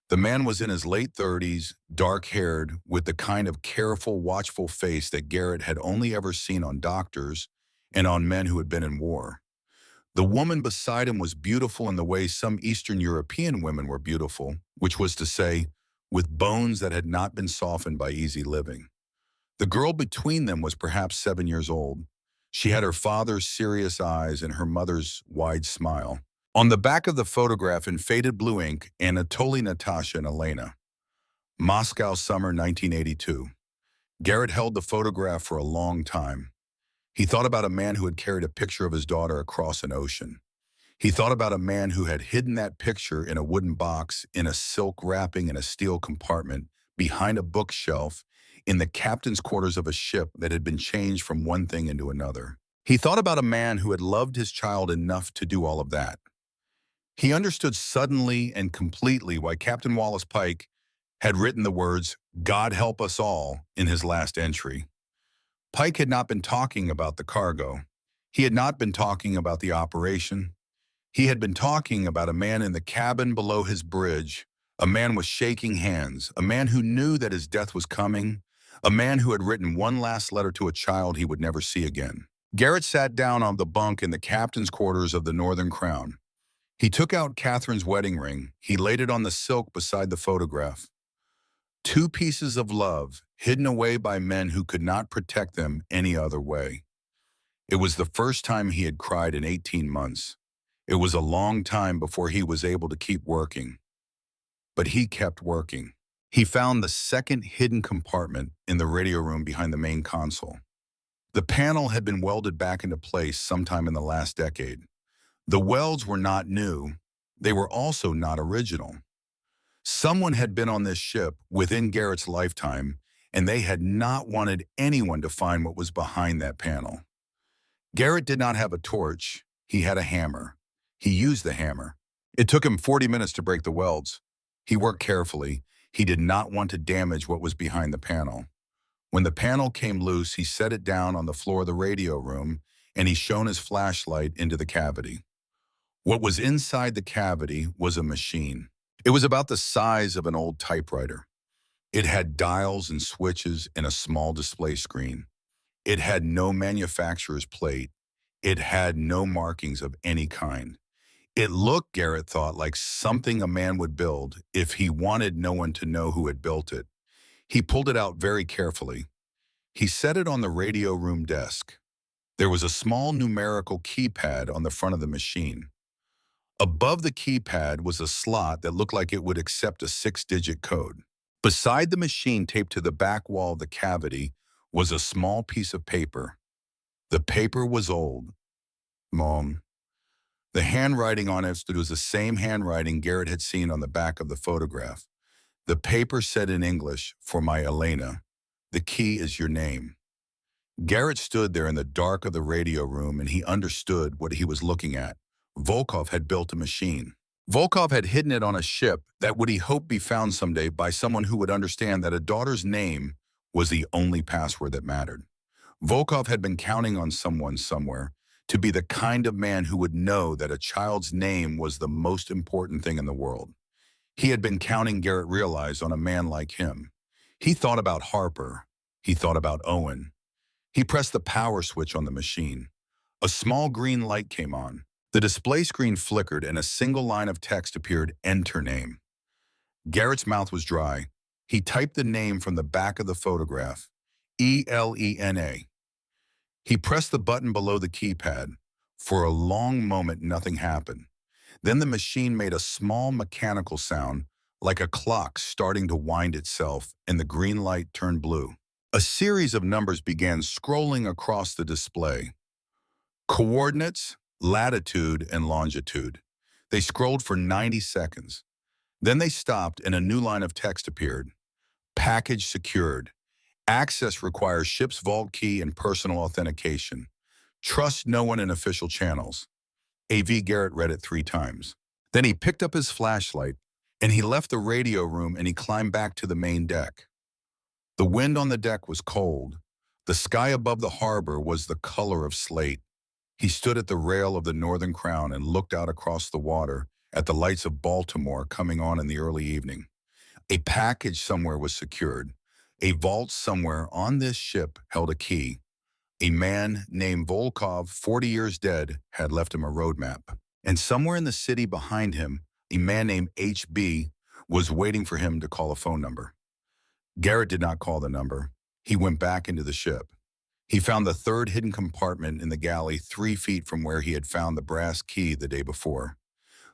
Speaker 1: The man was in his late 30s, dark-haired, with the kind of careful, watchful face that Garrett had only ever seen on doctors and on men who had been in war. The woman beside him was beautiful in the way some Eastern European women were beautiful, which was to say, with bones that had not been softened by easy living. The girl between them was perhaps 7 years old. She had her father's serious eyes and her mother's wide smile. On the back of the photograph in faded blue ink, Anatoly, Natasha, and Elena. Moscow, summer 1982. Garrett held the photograph for a long time. He thought about a man who had carried a picture of his daughter across an ocean. He thought about a man who had hidden that picture in a wooden box, in a silk wrapping in a steel compartment, behind a bookshelf, in the captain's quarters of a ship that had been changed from one thing into another. He thought about a man who had loved his child enough to do all of that. He understood suddenly and completely why Captain Wallace Pike had written the words, "God help us all," in his last entry. Pike had not been talking about the cargo. He had not been talking about the operation. He had been talking about a man in the cabin below his bridge, a man with shaking hands, a man who knew that his death was coming, a man who had written one last letter to a child he would never see again. Garrett sat down on the bunk in the captain's quarters of the Northern Crown. He took out Catherine's wedding ring. He laid it on the silk beside the photograph. Two pieces of love, hidden away by men who could not protect them any other way. It was the first time he had cried in 18 months. It was a long time before he was able to keep working. But he kept working. He found the second hidden compartment in the radio room behind the main console. The panel had been welded back into place sometime in the last decade. The welds were not new. They were also not original. Someone had been on this ship within Garrett's lifetime, and they had not wanted anyone to find what was behind that panel. Garrett did not have a torch. He had a hammer. He used the hammer. It took him 40 minutes to break the welds. He worked carefully. He did not want to damage what was behind the panel. When the panel came loose, he set it down on the floor of the radio room, and he shone his flashlight into the cavity. What was inside the cavity was a machine. It was about the size of an old typewriter. It had dials and switches and a small display screen. It had no manufacturer's plate. It had no markings of any kind. It looked, Garrett thought, like something a man would build if he wanted no one to know who had built it. He pulled it out very carefully. He set it on the radio room desk. There was a small numerical keypad on the front of the machine. Above the keypad was a slot that looked like it would accept a 6-digit code. Beside the machine, taped to the back wall of the cavity, was a small piece of paper. The paper was old. Mom. The handwriting on it was the same handwriting Garrett had seen on the back of the photograph. The paper said in English, "For my Elena, the key is your name." Garrett stood there in the dark of the radio room and he understood what he was looking at. Volkov had built a machine. Volkov had hidden it on a ship that would he hoped be found someday by someone who would understand that a daughter's name was the only password that mattered. Volkov had been counting on someone somewhere to be the kind of man who would know that a child's name was the most important thing in the world. He had been counting, Garrett realized, on a man like him. He thought about Harper. He thought about Owen. He pressed the power switch on the machine. A small green light came on. The display screen flickered and a single line of text appeared, "Enter name." Garrett's mouth was dry. He typed the name from the back of the photograph, Elena. He pressed the button below the keypad. For a long moment, nothing happened. Then the machine made a small mechanical sound, like a clock starting to wind itself, and the green light turned blue. A series of numbers began scrolling across the display. Coordinates, latitude, and longitude. They scrolled for 90 seconds. Then they stopped and a new line of text appeared. Package secured. Access requires ship's vault key and personal authentication. Trust no one in official channels. A.V. Garrett read it 3 times. Then he picked up his flashlight and he left the radio room and he climbed back to the main deck. The wind on the deck was cold. The sky above the harbor was the color of slate. He stood at the rail of the Northern Crown and looked out across the water at the lights of Baltimore coming on in the early evening. A package somewhere was secured. A vault somewhere on this ship held a key. A man named Volkov, 40 years dead, had left him a roadmap. And somewhere in the city behind him, a man named H.B. was waiting for him to call a phone number. Garrett did not call the number. He went back into the ship. He found the 3rd hidden compartment in the galley 3 feet from where he had found the brass key the day before.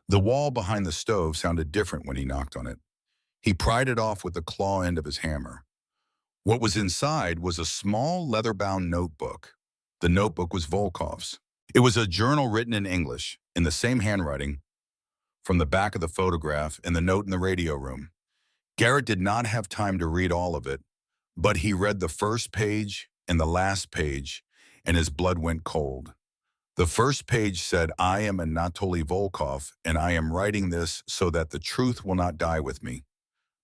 Speaker 1: The wall behind the stove sounded different when he knocked on it. He pried it off with the claw end of his hammer. What was inside was a small leather-bound notebook. The notebook was Volkov's. It was a journal written in English, in the same handwriting, from the back of the photograph and the note in the radio room. Garrett did not have time to read all of it, but he read the first page and the last page, and his blood went cold. The first page said, "I am Anatoly Volkov, and I am writing this so that the truth will not die with me."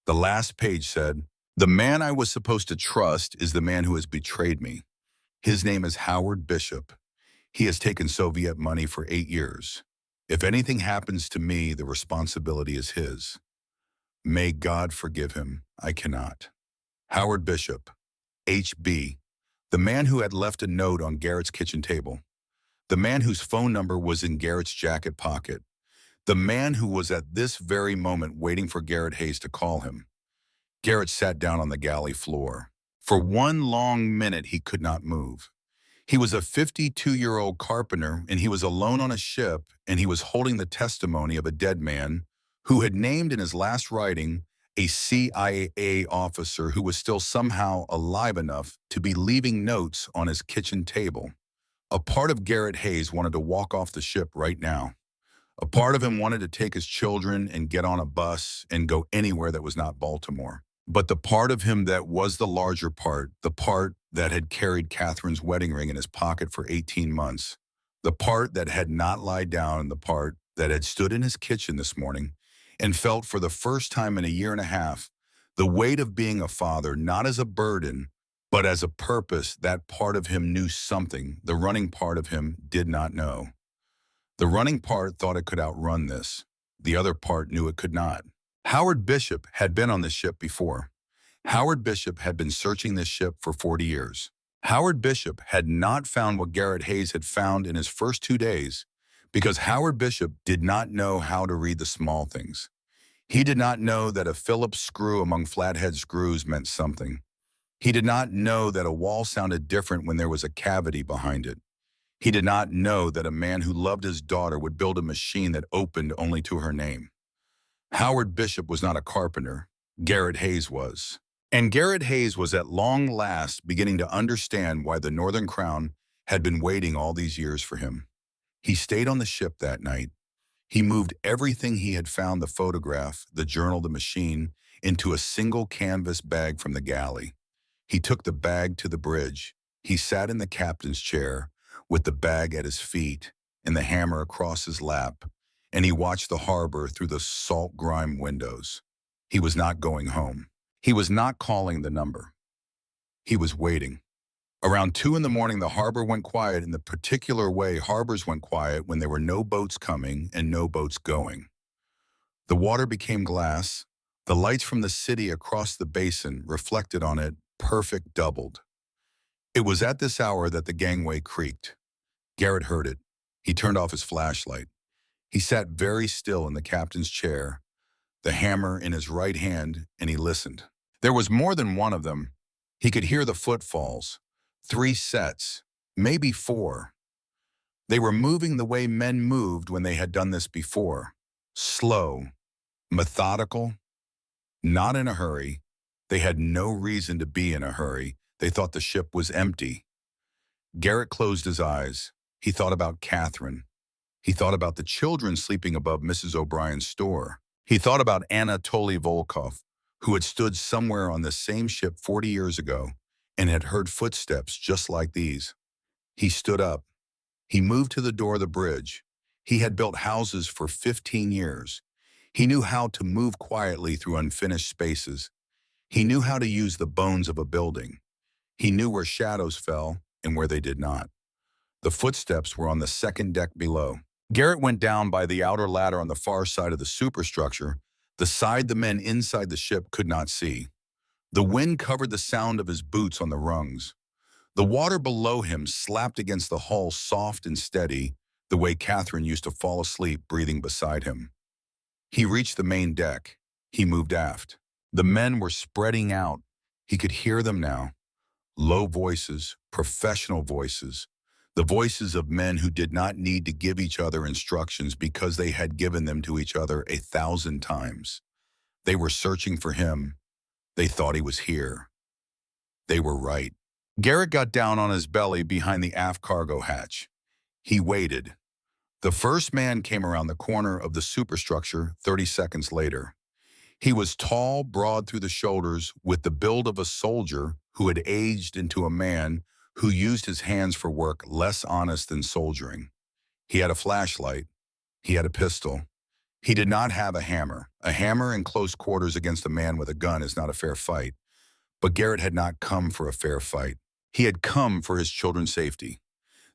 Speaker 1: The last page said, "The man I was supposed to trust is the man who has betrayed me. His name is Howard Bishop. He has taken Soviet money for 8 years. If anything happens to me, the responsibility is his. May God forgive him. I cannot." Howard Bishop, H.B., the man who had left a note on Garrett's kitchen table. The man whose phone number was in Garrett's jacket pocket. The man who was at this very moment waiting for Garrett Hayes to call him. Garrett sat down on the galley floor. For one long minute, he could not move. He was a 52-year-old carpenter, and he was alone on a ship, and he was holding the testimony of a dead man who had named in his last writing a CIA officer who was still somehow alive enough to be leaving notes on his kitchen table. A part of Garrett Hayes wanted to walk off the ship right now. A part of him wanted to take his children and get on a bus and go anywhere that was not Baltimore. But the part of him that was the larger part, the part that had carried Catherine's wedding ring in his pocket for 18 months, the part that had not lied down, and the part that had stood in his kitchen this morning and felt for the first time in a year and a half the weight of being a father, not as a burden, but as a purpose, that part of him knew something the running part of him did not know. The running part thought it could outrun this. The other part knew it could not. Howard Bishop had been on this ship before. Howard Bishop had been searching this ship for 40 years. Howard Bishop had not found what Garrett Hayes had found in his first 2 days because Howard Bishop did not know how to read the small things. He did not know that a Phillips screw among flathead screws meant something. He did not know that a wall sounded different when there was a cavity behind it. He did not know that a man who loved his daughter would build a machine that opened only to her name. Howard Bishop was not a carpenter. Garrett Hayes was. And Garrett Hayes was at long last beginning to understand why the Northern Crown had been waiting all these years for him. He stayed on the ship that night. He moved everything he had found, the photograph, the journal, the machine, into a single canvas bag from the galley. He took the bag to the bridge. He sat in the captain's chair with the bag at his feet and the hammer across his lap, and he watched the harbor through the salt grime windows. He was not going home. He was not calling the number. He was waiting. Around 2 in the morning, the harbor went quiet in the particular way harbors went quiet when there were no boats coming and no boats going. The water became glass. The lights from the city across the basin reflected on it, perfect doubled. It was at this hour that the gangway creaked. Garrett heard it. He turned off his flashlight. He sat very still in the captain's chair, the hammer in his right hand, and he listened. There was more than one of them. He could hear the footfalls. 3 sets, maybe 4. They were moving the way men moved when they had done this before. Slow, methodical, not in a hurry. They had no reason to be in a hurry. They thought the ship was empty. Garrett closed his eyes. He thought about Catherine. He thought about the children sleeping above Mrs. O'Brien's store. He thought about Anatoly Volkov, who had stood somewhere on the same ship 40 years ago and had heard footsteps just like these. He stood up. He moved to the door of the bridge. He had built houses for 15 years. He knew how to move quietly through unfinished spaces. He knew how to use the bones of a building. He knew where shadows fell and where they did not. The footsteps were on the second deck below. Garrett went down by the outer ladder on the far side of the superstructure, the side the men inside the ship could not see. The wind covered the sound of his boots on the rungs. The water below him slapped against the hull, soft and steady, the way Catherine used to fall asleep breathing beside him. He reached the main deck. He moved aft. The men were spreading out. He could hear them now. Low voices, professional voices, the voices of men who did not need to give each other instructions because they had given them to each other 1,000 times. They were searching for him. They thought he was here. They were right. Garrett got down on his belly behind the aft cargo hatch. He waited. The first man came around the corner of the superstructure 30 seconds later. He was tall, broad through the shoulders, with the build of a soldier who had aged into a man who used his hands for work less honest than soldiering. He had a flashlight. He had a pistol. He did not have a hammer. A hammer in close quarters against a man with a gun is not a fair fight. But Garrett had not come for a fair fight. He had come for his children's safety.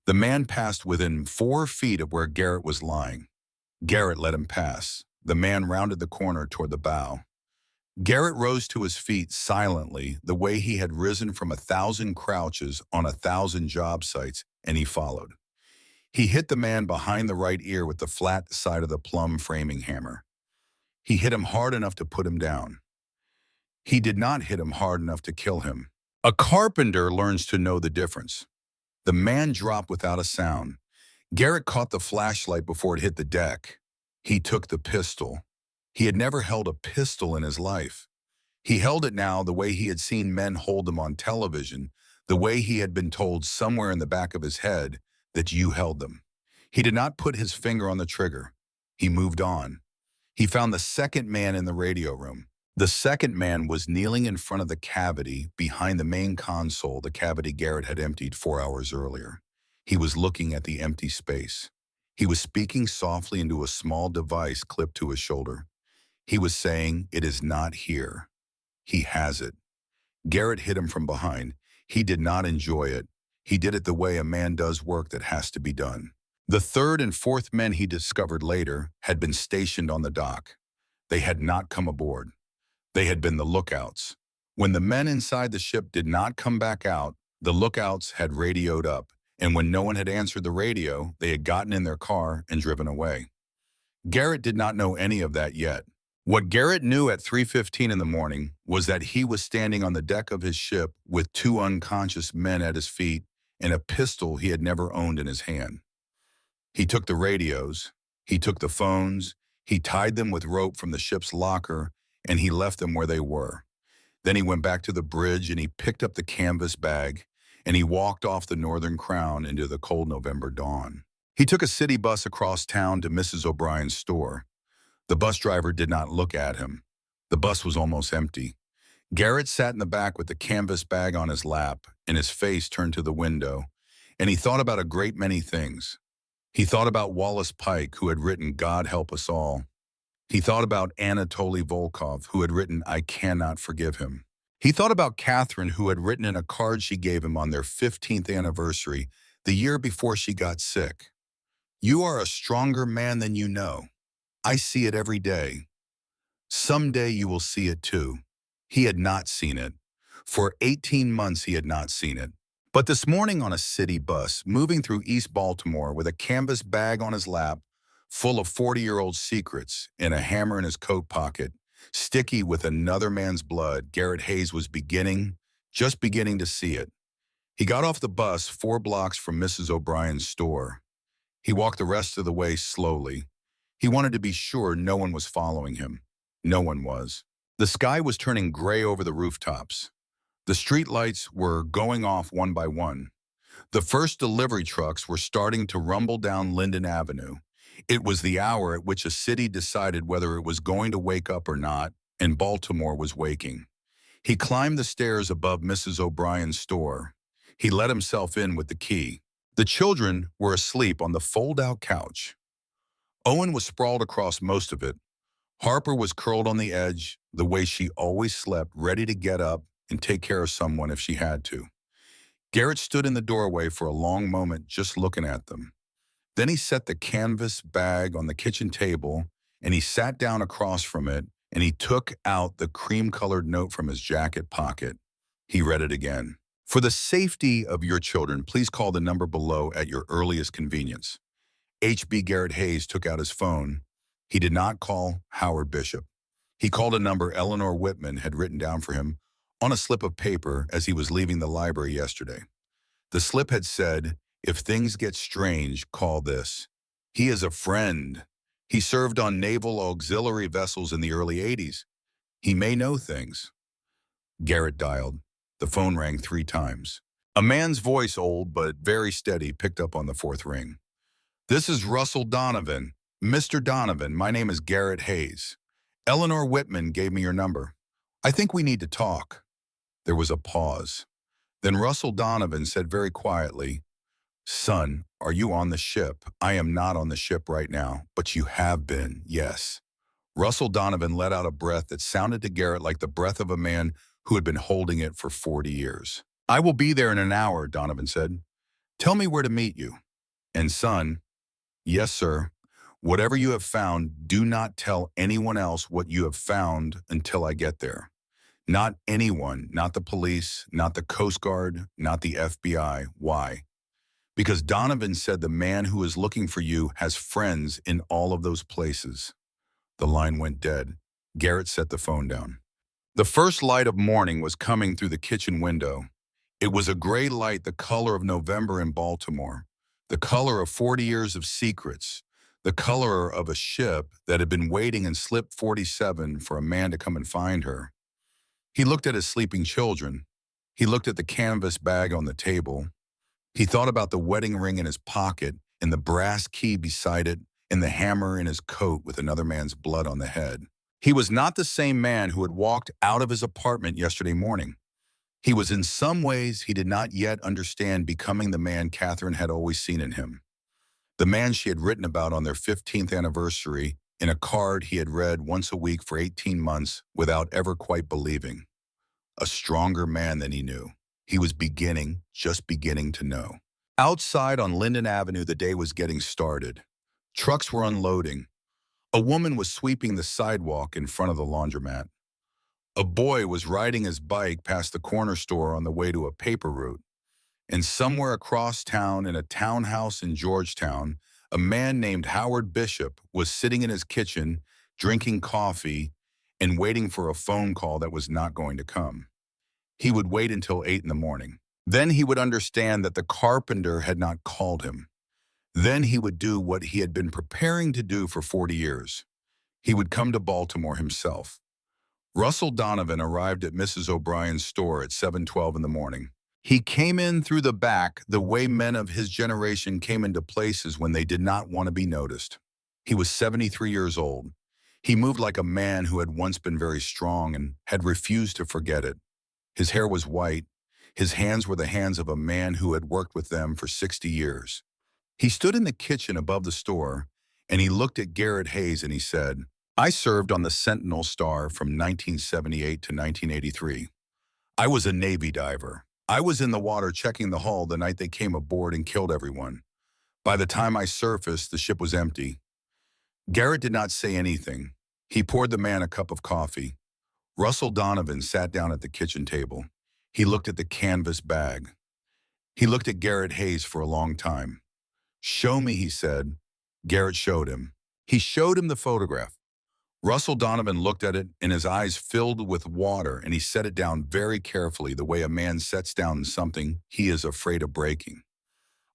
Speaker 1: The man passed within 4 feet of where Garrett was lying. Garrett let him pass. The man rounded the corner toward the bow. Garrett rose to his feet silently, the way he had risen from 1,000 crouches on 1,000 job sites, and he followed. He hit the man behind the right ear with the flat side of the plumb framing hammer. He hit him hard enough to put him down. He did not hit him hard enough to kill him. A carpenter learns to know the difference. The man dropped without a sound. Garrett caught the flashlight before it hit the deck. He took the pistol. He had never held a pistol in his life. He held it now the way he had seen men hold them on television, the way he had been told somewhere in the back of his head that you held them. He did not put his finger on the trigger. He moved on. He found the second man in the radio room. The second man was kneeling in front of the cavity behind the main console, the cavity Garrett had emptied 4 hours earlier. He was looking at the empty space. He was speaking softly into a small device clipped to his shoulder. He was saying, "It is not here. He has it." Garrett hit him from behind. He did not enjoy it. He did it the way a man does work that has to be done. The third and fourth men he discovered later had been stationed on the dock. They had not come aboard. They had been the lookouts. When the men inside the ship did not come back out, the lookouts had radioed up, and when no one had answered the radio, they had gotten in their car and driven away. Garrett did not know any of that yet. What Garrett knew at 3:15 in the morning was that he was standing on the deck of his ship with two unconscious men at his feet and a pistol he had never owned in his hand. He took the radios, he took the phones, he tied them with rope from the ship's locker, and he left them where they were. Then he went back to the bridge and he picked up the canvas bag and he walked off the Northern Crown into the cold November dawn. He took a city bus across town to Mrs. O'Brien's store. The bus driver did not look at him. The bus was almost empty. Garrett sat in the back with the canvas bag on his lap and his face turned to the window, and he thought about a great many things. He thought about Wallace Pike, who had written God Help Us All. He thought about Anatoly Volkov, who had written I Cannot Forgive Him. He thought about Catherine, who had written in a card she gave him on their 15th anniversary, the year before she got sick. You are a stronger man than you know. I see it every day. Someday you will see it too. He had not seen it. For 18 months he had not seen it. But this morning on a city bus, moving through East Baltimore with a canvas bag on his lap, full of 40-year-old secrets and a hammer in his coat pocket, sticky with another man's blood, Garrett Hayes was just beginning to see it. He got off the bus 4 blocks from Mrs. O'Brien's store. He walked the rest of the way slowly. He wanted to be sure no one was following him. No one was. The sky was turning gray over the rooftops. The street lights were going off one by one. The first delivery trucks were starting to rumble down Linden Avenue. It was the hour at which a city decided whether it was going to wake up or not, and Baltimore was waking. He climbed the stairs above Mrs. O'Brien's store. He let himself in with the key. The children were asleep on the fold-out couch. Owen was sprawled across most of it. Harper was curled on the edge, the way she always slept, ready to get up and take care of someone if she had to. Garrett stood in the doorway for a long moment just looking at them. Then he set the canvas bag on the kitchen table and he sat down across from it and he took out the cream-colored note from his jacket pocket. He read it again. For the safety of your children, please call the number below at your earliest convenience. H.B. Garrett Hayes took out his phone. He did not call Howard Bishop. He called a number Eleanor Whitman had written down for him on a slip of paper as he was leaving the library yesterday. The slip had said, if things get strange, call this. He is a friend. He served on naval auxiliary vessels in the early 80s. He may know things. Garrett dialed. The phone rang 3 times. A man's voice, old but very steady, picked up on the 4th ring. This is Russell Donovan. Mr. Donovan, my name is Garrett Hayes. Eleanor Whitman gave me your number. I think we need to talk. There was a pause. Then Russell Donovan said very quietly, Son, are you on the ship? I am not on the ship right now, but you have been, yes. Russell Donovan let out a breath that sounded to Garrett like the breath of a man who had been holding it for 40 years. I will be there in an hour, Donovan said. Tell me where to meet you. And son, yes, sir. Whatever you have found, do not tell anyone else what you have found until I get there. Not anyone, not the police, not the Coast Guard, not the FBI. Why? Because Donovan said the man who is looking for you has friends in all of those places. The line went dead. Garrett set the phone down. The first light of morning was coming through the kitchen window. It was a gray light, the color of November in Baltimore, the color of 40 years of secrets, the color of a ship that had been waiting in slip 47 for a man to come and find her. He looked at his sleeping children. He looked at the canvas bag on the table. He thought about the wedding ring in his pocket and the brass key beside it and the hammer in his coat with another man's blood on the head. He was not the same man who had walked out of his apartment yesterday morning. He was in some ways he did not yet understand becoming the man Catherine had always seen in him. The man she had written about on their 15th anniversary in a card he had read once a week for 18 months without ever quite believing. A stronger man than he knew. He was just beginning to know. Outside on Linden Avenue, the day was getting started. Trucks were unloading. A woman was sweeping the sidewalk in front of the laundromat. A boy was riding his bike past the corner store on the way to a paper route. And somewhere across town in a townhouse in Georgetown, a man named Howard Bishop was sitting in his kitchen, drinking coffee, and waiting for a phone call that was not going to come. He would wait until 8 in the morning. Then he would understand that the carpenter had not called him. Then he would do what he had been preparing to do for 40 years. He would come to Baltimore himself. Russell Donovan arrived at Mrs. O'Brien's store at 7:12 in the morning. He came in through the back the way men of his generation came into places when they did not want to be noticed. He was 73 years old. He moved like a man who had once been very strong and had refused to forget it. His hair was white. His hands were the hands of a man who had worked with them for 60 years. He stood in the kitchen above the store, and he looked at Garrett Hayes and he said, "I served on the Sentinel Star from 1978 to 1983. I was a Navy diver. I was in the water checking the hull the night they came aboard and killed everyone. By the time I surfaced, the ship was empty." Garrett did not say anything. He poured the man a cup of coffee. Russell Donovan sat down at the kitchen table. He looked at the canvas bag. He looked at Garrett Hayes for a long time. "Show me," he said. Garrett showed him. He showed him the photograph. Russell Donovan looked at it, and his eyes filled with water, and he set it down very carefully, the way a man sets down something he is afraid of breaking.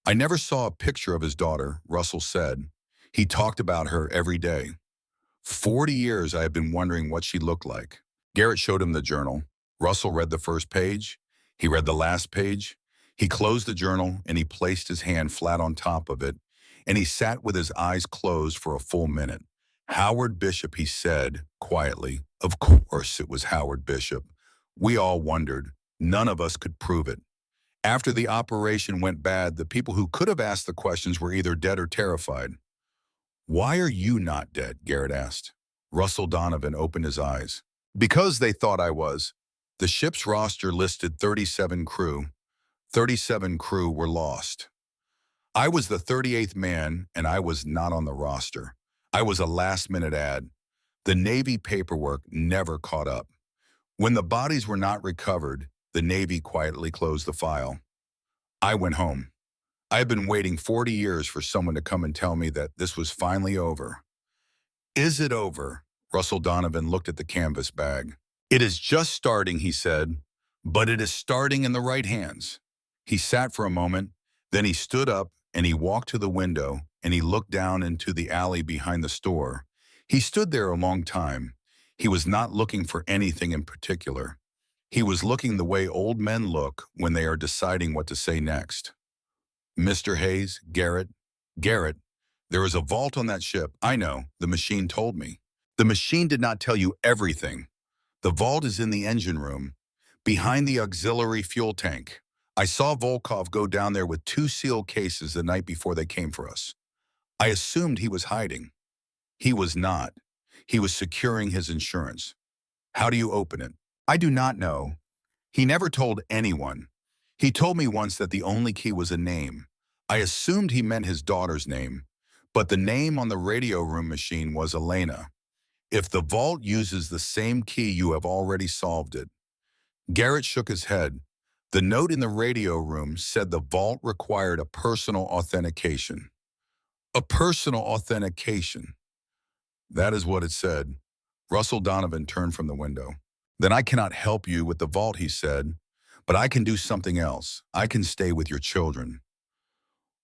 Speaker 1: "I never saw a picture of his daughter," Russell said. "He talked about her every day. 40 years I have been wondering what she looked like." Garrett showed him the journal. Russell read the first page. He read the last page. He closed the journal, and he placed his hand flat on top of it, and he sat with his eyes closed for a full minute. "Howard Bishop," he said quietly. Of course it was Howard Bishop. We all wondered. None of us could prove it. After the operation went bad, the people who could have asked the questions were either dead or terrified. "Why are you not dead?" Garrett asked. Russell Donovan opened his eyes. "Because they thought I was." The ship's roster listed 37 crew. 37 crew were lost. I was the 38th man, and I was not on the roster. I was a last-minute ad. The Navy paperwork never caught up. When the bodies were not recovered, the Navy quietly closed the file. I went home. I had been waiting 40 years for someone to come and tell me that this was finally over. "Is it over?" Russell Donovan looked at the canvas bag. "It is just starting," he said, "but it is starting in the right hands." He sat for a moment, then he stood up and he walked to the window and he looked down into the alley behind the store. He stood there a long time. He was not looking for anything in particular. He was looking the way old men look when they are deciding what to say next. "Mr. Hayes, Garrett, there is a vault on that ship. I know, the machine told me." "The machine did not tell you everything. The vault is in the engine room, behind the auxiliary fuel tank. I saw Volkov go down there with 2 sealed cases the night before they came for us. I assumed he was hiding. He was not. He was securing his insurance." "How do you open it?" "I do not know. He never told anyone. He told me once that the only key was a name. I assumed he meant his daughter's name, but the name on the radio room machine was Elena. If the vault uses the same key, you have already solved it." Garrett shook his head. The note in the radio room said the vault required a personal authentication. A personal authentication. That is what it said. Russell Donovan turned from the window. "Then I cannot help you with the vault," he said, "but I can do something else. I can stay with your children."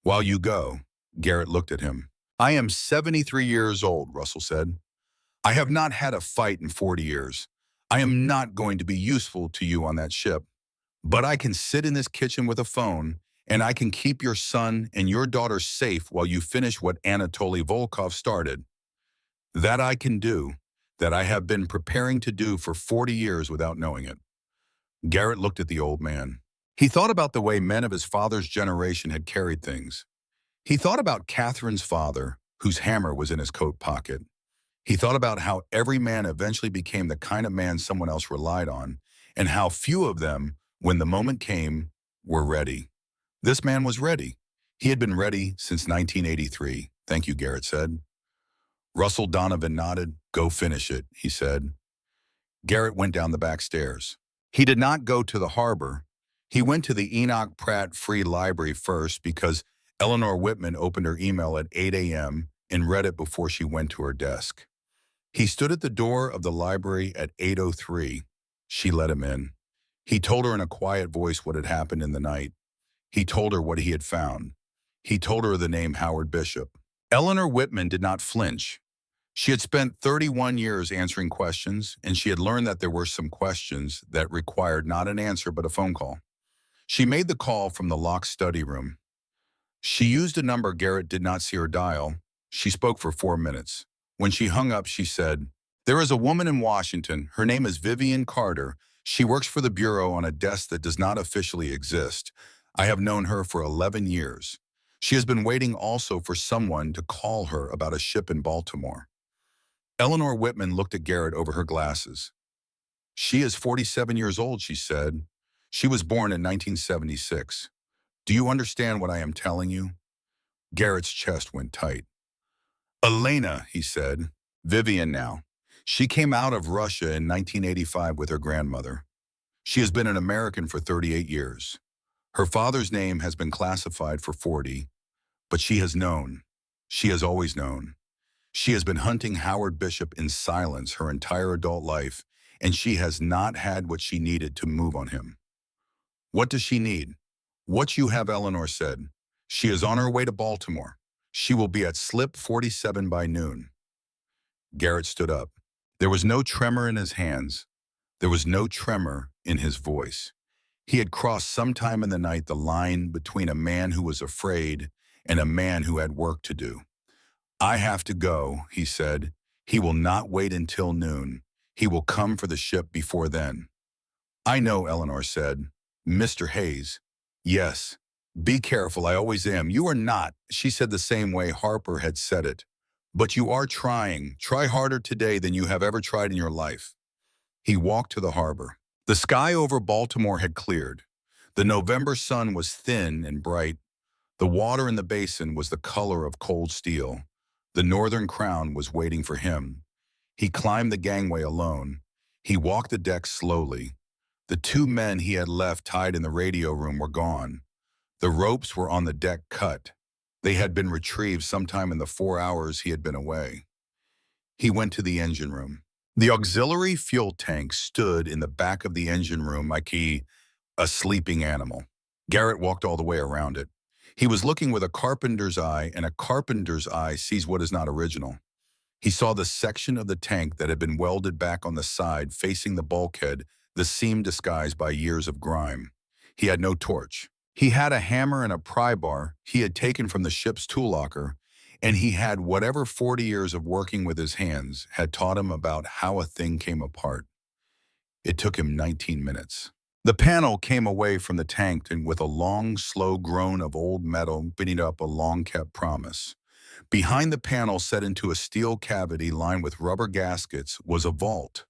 Speaker 1: "While you go," Garrett looked at him. "I am 73 years old," Russell said. "I have not had a fight in 40 years. I am not going to be useful to you on that ship. But I can sit in this kitchen with a phone, and I can keep your son and your daughter safe while you finish what Anatoly Volkov started. That I can do, that I have been preparing to do for 40 years without knowing it." Garrett looked at the old man. He thought about the way men of his father's generation had carried things. He thought about Catherine's father, whose hammer was in his coat pocket. He thought about how every man eventually became the kind of man someone else relied on, and how few of them, when the moment came, were ready. This man was ready. He had been ready since 1983. "Thank you," Garrett said. Russell Donovan nodded. "Go finish it," he said. Garrett went down the back stairs. He did not go to the harbor. He went to the Enoch Pratt Free Library first because Eleanor Whitman opened her email at 8 a.m. and read it before she went to her desk. He stood at the door of the library at 8:03. She let him in. He told her in a quiet voice what had happened in the night. He told her what he had found. He told her the name Howard Bishop. Eleanor Whitman did not flinch. She had spent 31 years answering questions, and she had learned that there were some questions that required not an answer but a phone call. She made the call from the locked study room. She used a number Garrett did not see her dial. She spoke for 4 minutes. When she hung up, she said, "There is a woman in Washington. Her name is Vivian Carter. She works for the Bureau on a desk that does not officially exist. I have known her for 11 years. She has been waiting also for someone to call her about a ship in Baltimore." Eleanor Whitman looked at Garrett over her glasses. "She is 47 years old," she said. "She was born in 1976. Do you understand what I am telling you?" Garrett's chest went tight. "Elena," he said. "Vivian now. She came out of Russia in 1985 with her grandmother. She has been an American for 38 years. Her father's name has been classified for 40, but she has known. She has always known. She has been hunting Howard Bishop in silence her entire adult life, and she has not had what she needed to move on him." "What does she need?" "What you have," Eleanor said. "She is on her way to Baltimore. She will be at Slip 47 by noon." Garrett stood up. There was no tremor in his hands. There was no tremor in his voice. He had crossed sometime in the night the line between a man who was afraid and a man who had work to do. "I have to go," he said. "He will not wait until noon. He will come for the ship before then." "I know," Eleanor said. "Mr. Hayes." "Yes. Be careful, I always am." "You are not," she said the same way Harper had said it. "But you are trying. Try harder today than you have ever tried in your life." He walked to the harbor. The sky over Baltimore had cleared. The November sun was thin and bright. The water in the basin was the color of cold steel. The Northern Crown was waiting for him. He climbed the gangway alone. He walked the deck slowly. The two men he had left tied in the radio room were gone. The ropes were on the deck cut. They had been retrieved sometime in the 4 hours he had been away. He went to the engine room. The auxiliary fuel tank stood in the back of the engine room like a sleeping animal. Garrett walked all the way around it. He was looking with a carpenter's eye, and a carpenter's eye sees what is not original. He saw the section of the tank that had been welded back on the side facing the bulkhead, the seam disguised by years of grime. He had no torch. He had a hammer and a pry bar he had taken from the ship's tool locker, and he had whatever 40 years of working with his hands had taught him about how a thing came apart. It took him 19 minutes. The panel came away from the tank and with a long, slow groan of old metal beating up a long-kept promise. Behind the panel, set into a steel cavity lined with rubber gaskets, was a vault.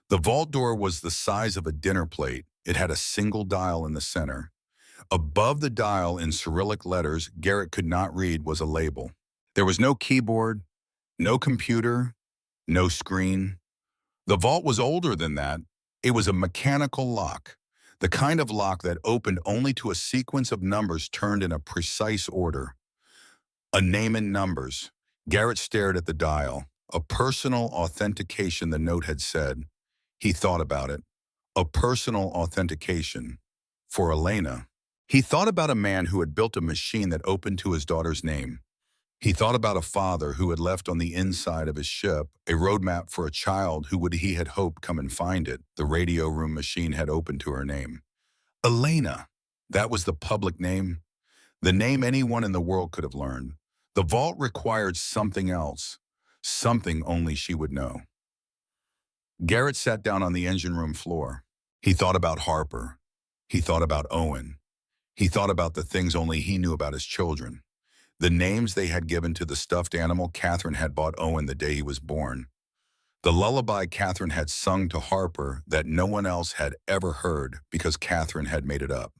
Speaker 1: The vault door was the size of a dinner plate. It had a single dial in the center. Above the dial, in Cyrillic letters Garrett could not read, was a label. There was no keyboard, no computer, no screen. The vault was older than that. It was a mechanical lock, the kind of lock that opened only to a sequence of numbers turned in a precise order. A name and numbers. Garrett stared at the dial. A personal authentication, the note had said. He thought about it. A personal authentication. For Elena. He thought about a man who had built a machine that opened to his daughter's name. He thought about a father who had left on the inside of his ship a roadmap for a child who he had hoped come and find it. The radio room machine had opened to her name. Elena. That was the public name. The name anyone in the world could have learned. The vault required something else. Something only she would know. Garrett sat down on the engine room floor. He thought about Harper. He thought about Owen. He thought about the things only he knew about his children. The names they had given to the stuffed animal Catherine had bought Owen the day he was born. The lullaby Catherine had sung to Harper that no one else had ever heard because Catherine had made it up.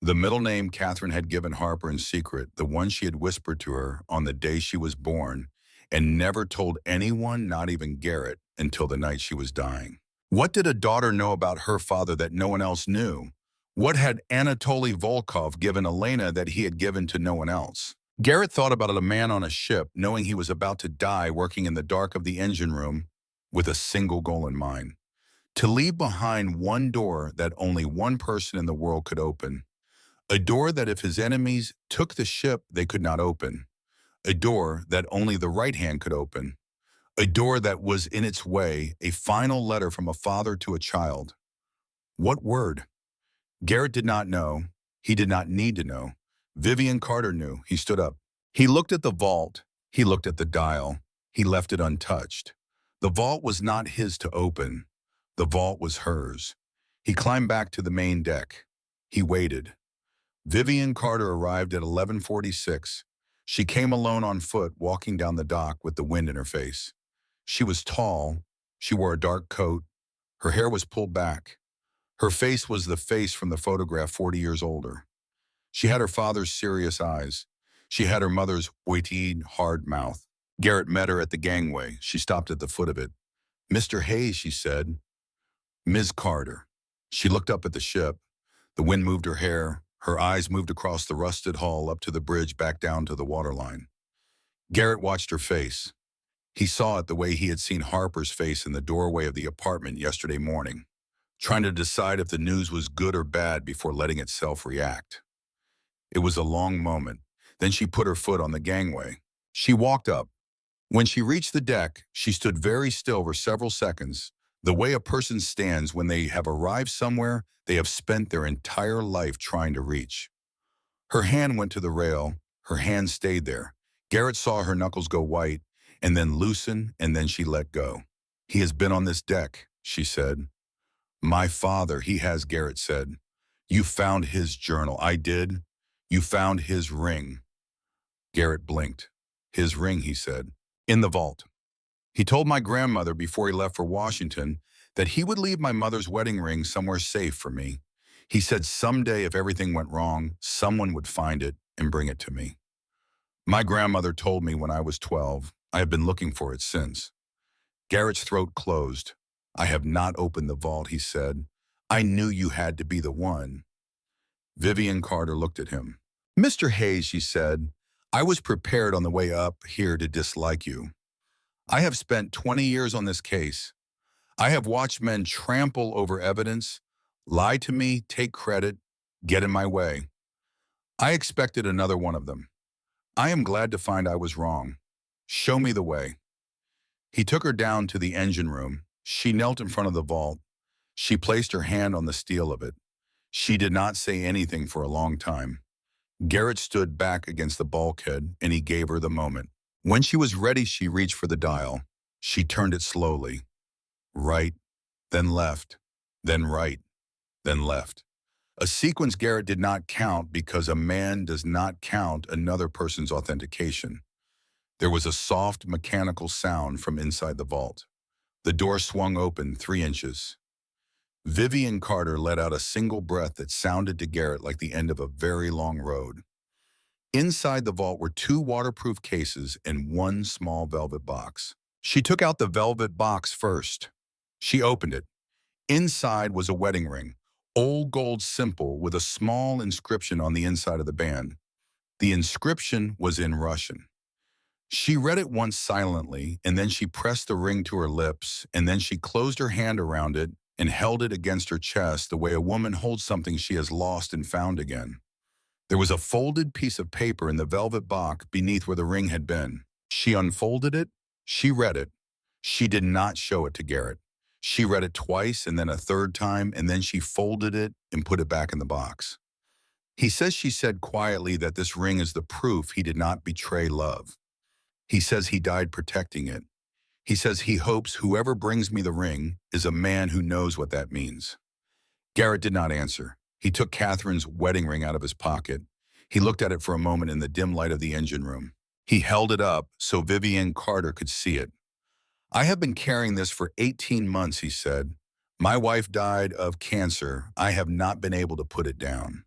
Speaker 1: The middle name Catherine had given Harper in secret, the one she had whispered to her on the day she was born, and never told anyone, not even Garrett, until the night she was dying. What did a daughter know about her father that no one else knew? What had Anatoly Volkov given Elena that he had given to no one else? Garrett thought about a man on a ship, knowing he was about to die working in the dark of the engine room with a single goal in mind: to leave behind one door that only one person in the world could open, a door that if his enemies took the ship, they could not open, a door that only the right hand could open, a door that was in its way a final letter from a father to a child. What word? Garrett did not know. He did not need to know. Vivian Carter knew. He stood up. He looked at the vault. He looked at the dial. He left it untouched. The vault was not his to open. The vault was hers. He climbed back to the main deck. He waited. Vivian Carter arrived at 11:46. She came alone on foot, walking down the dock with the wind in her face. She was tall. She wore a dark coat. Her hair was pulled back. Her face was the face from the photograph 40 years older. She had her father's serious eyes. She had her mother's waiting, hard mouth. Garrett met her at the gangway. She stopped at the foot of it. "Mr. Hayes," she said. "Ms. Carter." She looked up at the ship. The wind moved her hair. Her eyes moved across the rusted hull up to the bridge back down to the waterline. Garrett watched her face. He saw it the way he had seen Harper's face in the doorway of the apartment yesterday morning, trying to decide if the news was good or bad before letting itself react. It was a long moment. Then she put her foot on the gangway. She walked up. When she reached the deck, she stood very still for several seconds, the way a person stands when they have arrived somewhere they have spent their entire life trying to reach. Her hand went to the rail. Her hand stayed there. Garrett saw her knuckles go white, and then loosen, and then she let go. "He has been on this deck," she said. "My father, he has," Garrett said. "You found his journal." "I did." "You found his ring." Garrett blinked. "His ring," he said. "In the vault. He told my grandmother before he left for Washington that he would leave my mother's wedding ring somewhere safe for me. He said someday if everything went wrong, someone would find it and bring it to me. My grandmother told me when I was 12. I have been looking for it since." Garrett's throat closed. "I have not opened the vault," he said. "I knew you had to be the one." Vivian Carter looked at him. "Mr. Hayes," she said, "I was prepared on the way up here to dislike you. I have spent 20 years on this case. I have watched men trample over evidence, lie to me, take credit, get in my way. I expected another one of them. I am glad to find I was wrong. Show me the way." He took her down to the engine room. She knelt in front of the vault. She placed her hand on the steel of it. She did not say anything for a long time. Garrett stood back against the bulkhead, and he gave her the moment. When she was ready, she reached for the dial. She turned it slowly. Right, then left, then right, then left. A sequence Garrett did not count because a man does not count another person's authentication. There was a soft, mechanical sound from inside the vault. The door swung open 3 inches. Vivian Carter let out a single breath that sounded to Garrett like the end of a very long road. Inside the vault were 2 waterproof cases and 1 small velvet box. She took out the velvet box first. She opened it. Inside was a wedding ring, old gold simple with a small inscription on the inside of the band. The inscription was in Russian. She read it once silently, and then she pressed the ring to her lips, and then she closed her hand around it and held it against her chest the way a woman holds something she has lost and found again. There was a folded piece of paper in the velvet box beneath where the ring had been. She unfolded it. She read it. She did not show it to Garrett. She read it twice and then a third time, and then she folded it and put it back in the box. He says she said quietly that this ring is the proof he did not betray love. He says he died protecting it. He says he hopes whoever brings me the ring is a man who knows what that means. Garrett did not answer. He took Catherine's wedding ring out of his pocket. He looked at it for a moment in the dim light of the engine room. He held it up so Vivian Carter could see it. "I have been carrying this for 18 months, he said. "My wife died of cancer. I have not been able to put it down."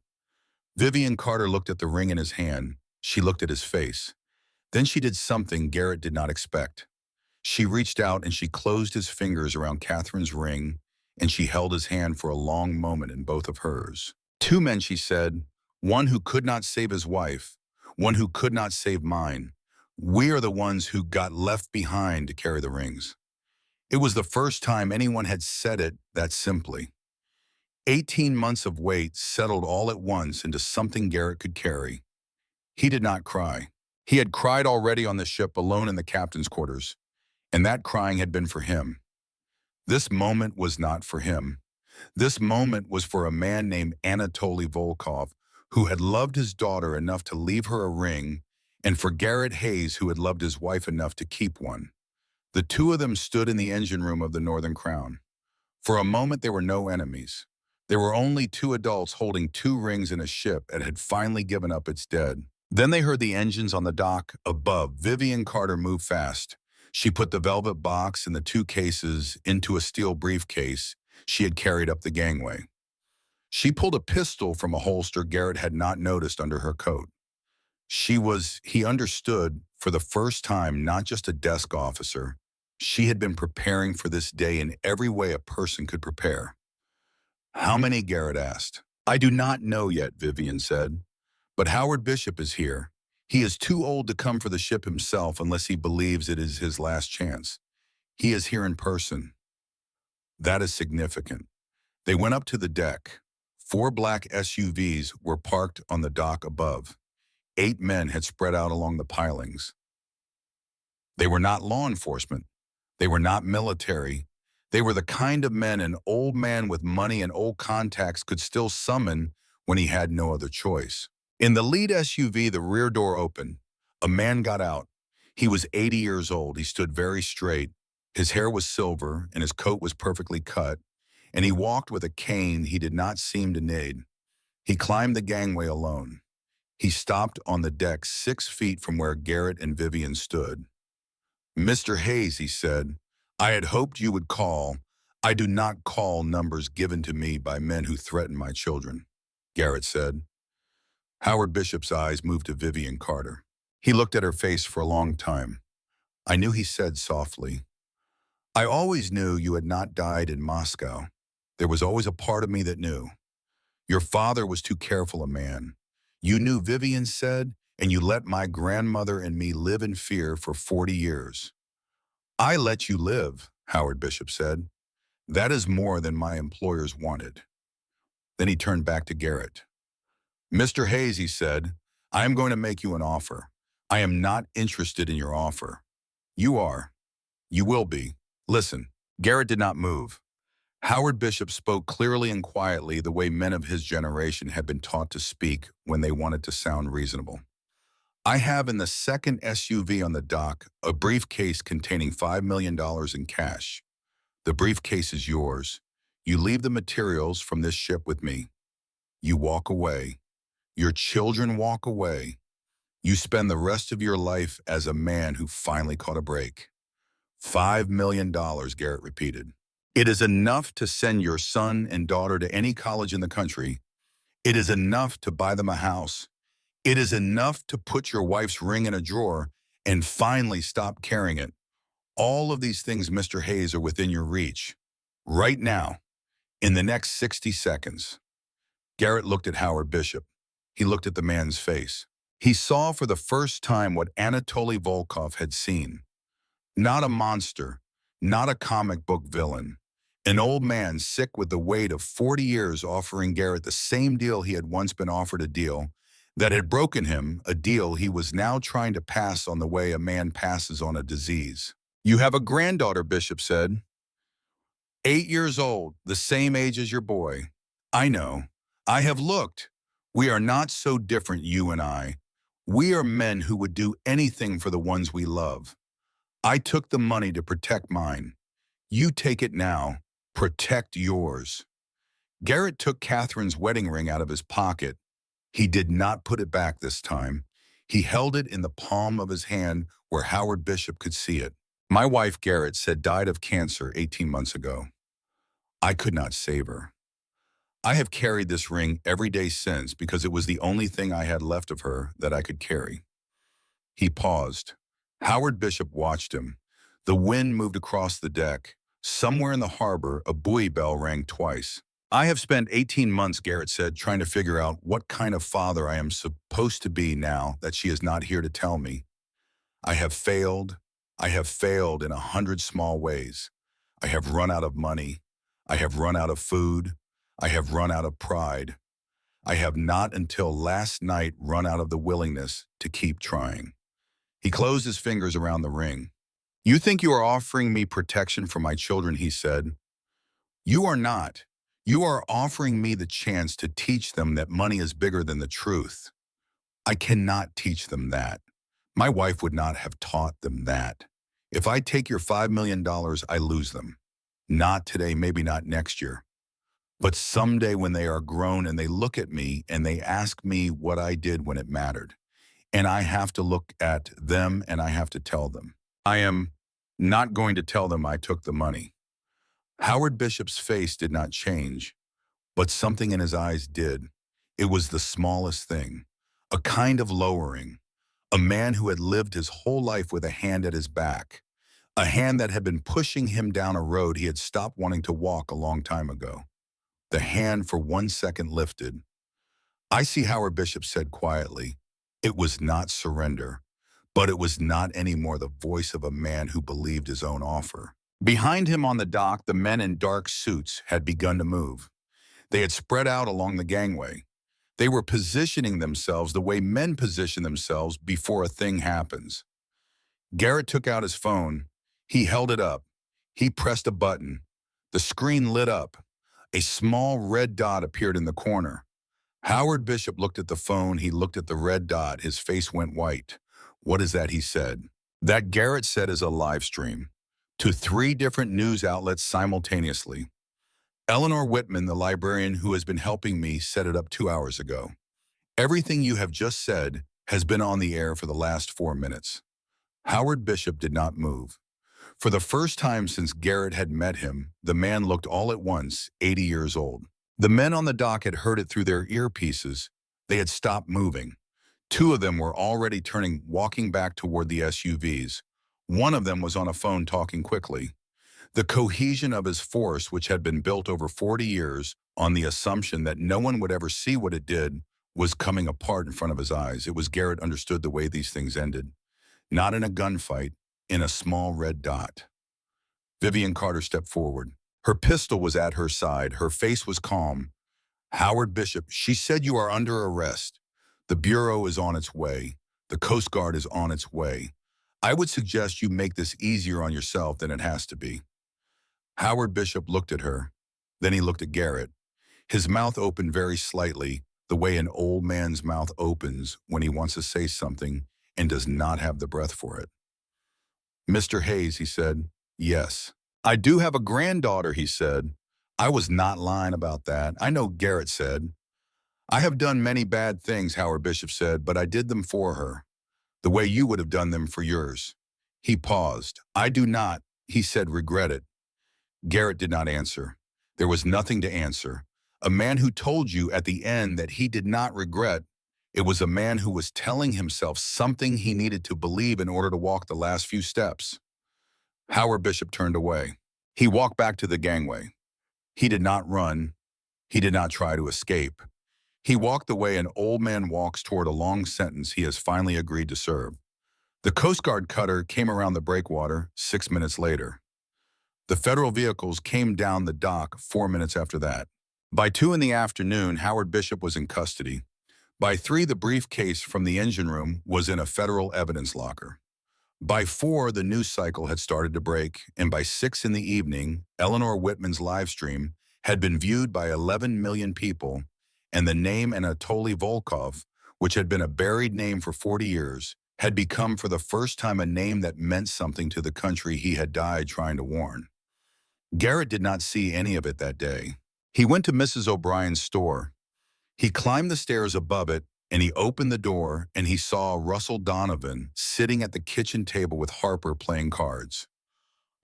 Speaker 1: Vivian Carter looked at the ring in his hand. She looked at his face. Then she did something Garrett did not expect. She reached out and she closed his fingers around Catherine's ring, and she held his hand for a long moment in both of hers. "2 men," she said, "one who could not save his wife, one who could not save mine. We are the ones who got left behind to carry the rings. It was the first time anyone had said it that simply. 18 months of wait settled all at once into something Garrett could carry. He did not cry. He had cried already on the ship alone in the captain's quarters, and that crying had been for him. This moment was not for him. This moment was for a man named Anatoly Volkov, who had loved his daughter enough to leave her a ring, and for Garrett Hayes, who had loved his wife enough to keep one. The two of them stood in the engine room of the Northern Crown. For a moment, they were no enemies. They were only two adults holding two rings in a ship that had finally given up its dead. Then they heard the engines on the dock above. Vivian Carter moved fast. She put the velvet box and the two cases into a steel briefcase she had carried up the gangway. She pulled a pistol from a holster Garrett had not noticed under her coat. He understood, for the first time, not just a desk officer. She had been preparing for this day in every way a person could prepare. How many? Garrett asked. I do not know yet, Vivian said. But Howard Bishop is here. He is too old to come for the ship himself unless he believes it is his last chance. He is here in person. That is significant. They went up to the deck. 4 black SUVs were parked on the dock above. 8 men had spread out along the pilings. They were not law enforcement. They were not military. They were the kind of men an old man with money and old contacts could still summon when he had no other choice. In the lead SUV, the rear door opened. A man got out. He was 80 years old. He stood very straight. His hair was silver, and his coat was perfectly cut, and he walked with a cane he did not seem to need. He climbed the gangway alone. He stopped on the deck 6 feet from where Garrett and Vivian stood. Mr. Hayes, he said, I had hoped you would call. I do not call numbers given to me by men who threaten my children, Garrett said. Howard Bishop's eyes moved to Vivian Carter. He looked at her face for a long time. I knew, he said softly. I always knew you had not died in Moscow. There was always a part of me that knew. Your father was too careful a man. You knew, Vivian said, and you let my grandmother and me live in fear for 40 years. I let you live, Howard Bishop said. That is more than my employers wanted. Then he turned back to Garrett. Mr. Hayes, he said, I am going to make you an offer. I am not interested in your offer. You are. You will be. Listen. Garrett did not move. Howard Bishop spoke clearly and quietly, the way men of his generation had been taught to speak when they wanted to sound reasonable. I have in the second SUV on the dock a briefcase containing $5 million in cash. The briefcase is yours. You leave the materials from this ship with me. You walk away. Your children walk away. You spend the rest of your life as a man who finally caught a break. $5 million, Garrett repeated. It is enough to send your son and daughter to any college in the country. It is enough to buy them a house. It is enough to put your wife's ring in a drawer and finally stop carrying it. All of these things, Mr. Hayes, are within your reach. Right now, in the next 60 seconds. Garrett looked at Howard Bishop. He looked at the man's face. He saw for the first time what Anatoly Volkov had seen. Not a monster, not a comic book villain. An old man sick with the weight of 40 years offering Garrett the same deal he had once been offered, a deal that had broken him, a deal he was now trying to pass on the way a man passes on a disease. You have a granddaughter, Bishop said. 8 years old, the same age as your boy. I know. I have looked. We are not so different, you and I. We are men who would do anything for the ones we love. I took the money to protect mine. You take it now. Protect yours. Garrett took Catherine's wedding ring out of his pocket. He did not put it back this time. He held it in the palm of his hand where Howard Bishop could see it. My wife, Garrett said, died of cancer 18 months ago. I could not save her. I have carried this ring every day since because it was the only thing I had left of her that I could carry. He paused. Howard Bishop watched him. The wind moved across the deck. Somewhere in the harbor, a buoy bell rang twice. I have spent 18 months, Garrett said, trying to figure out what kind of father I am supposed to be now that she is not here to tell me. I have failed. I have failed in 100 small ways. I have run out of money. I have run out of food. I have run out of pride. I have not until last night run out of the willingness to keep trying. He closed his fingers around the ring. You think you are offering me protection for my children, he said. You are not. You are offering me the chance to teach them that money is bigger than the truth. I cannot teach them that. My wife would not have taught them that. If I take your $5 million, I lose them. Not today, maybe not next year. But someday when they are grown and they look at me and they ask me what I did when it mattered, and I have to look at them and I have to tell them. I am not going to tell them I took the money. Howard Bishop's face did not change, but something in his eyes did. It was the smallest thing, a kind of lowering. A man who had lived his whole life with a hand at his back, a hand that had been pushing him down a road he had stopped wanting to walk a long time ago. The hand for 1 second lifted. I see, Howard Bishop said quietly. It was not surrender, but it was not anymore the voice of a man who believed his own offer. Behind him on the dock, the men in dark suits had begun to move. They had spread out along the gangway. They were positioning themselves the way men position themselves before a thing happens. Garrett took out his phone. He held it up. He pressed a button. The screen lit up. A small red dot appeared in the corner. Howard Bishop looked at the phone. He looked at the red dot. His face went white. What is that, he said. That, Garrett said, is a live stream to 3 different news outlets simultaneously. Eleanor Whitman, the librarian who has been helping me, set it up 2 hours ago. Everything you have just said has been on the air for the last 4 minutes. Howard Bishop did not move. For the first time since Garrett had met him, the man looked all at once 80 years old. The men on the dock had heard it through their earpieces. They had stopped moving. 2 of them were already turning, walking back toward the SUVs. One of them was on a phone talking quickly. The cohesion of his force, which had been built over 40 years on the assumption that no one would ever see what it did, was coming apart in front of his eyes. It was Garrett understood the way these things ended. Not in a gunfight, in a small red dot. Vivian Carter stepped forward. Her pistol was at her side. Her face was calm. Howard Bishop, she said, you are under arrest. The Bureau is on its way. The Coast Guard is on its way. I would suggest you make this easier on yourself than it has to be. Howard Bishop looked at her. Then he looked at Garrett. His mouth opened very slightly, the way an old man's mouth opens when he wants to say something and does not have the breath for it. Mr. Hayes, he said. Yes. I do have a granddaughter, he said. I was not lying about that. I know, Garrett said. I have done many bad things, Howard Bishop said, but I did them for her, the way you would have done them for yours. He paused. I do not, he said, regret it. Garrett did not answer. There was nothing to answer. A man who told you at the end that he did not regret. It was a man who was telling himself something he needed to believe in order to walk the last few steps. Howard Bishop turned away. He walked back to the gangway. He did not run. He did not try to escape. He walked the way an old man walks toward a long sentence he has finally agreed to serve. The Coast Guard cutter came around the breakwater 6 minutes later. The federal vehicles came down the dock 4 minutes after that. By 2 in the afternoon, Howard Bishop was in custody. By 3, the briefcase from the engine room was in a federal evidence locker. By 4, the news cycle had started to break, and by 6 in the evening, Eleanor Whitman's live stream had been viewed by 11 million people, and the name Anatoly Volkov, which had been a buried name for 40 years, had become for the first time a name that meant something to the country he had died trying to warn. Garrett did not see any of it that day. He went to Mrs. O'Brien's store. He climbed the stairs above it, and he opened the door, and he saw Russell Donovan sitting at the kitchen table with Harper playing cards.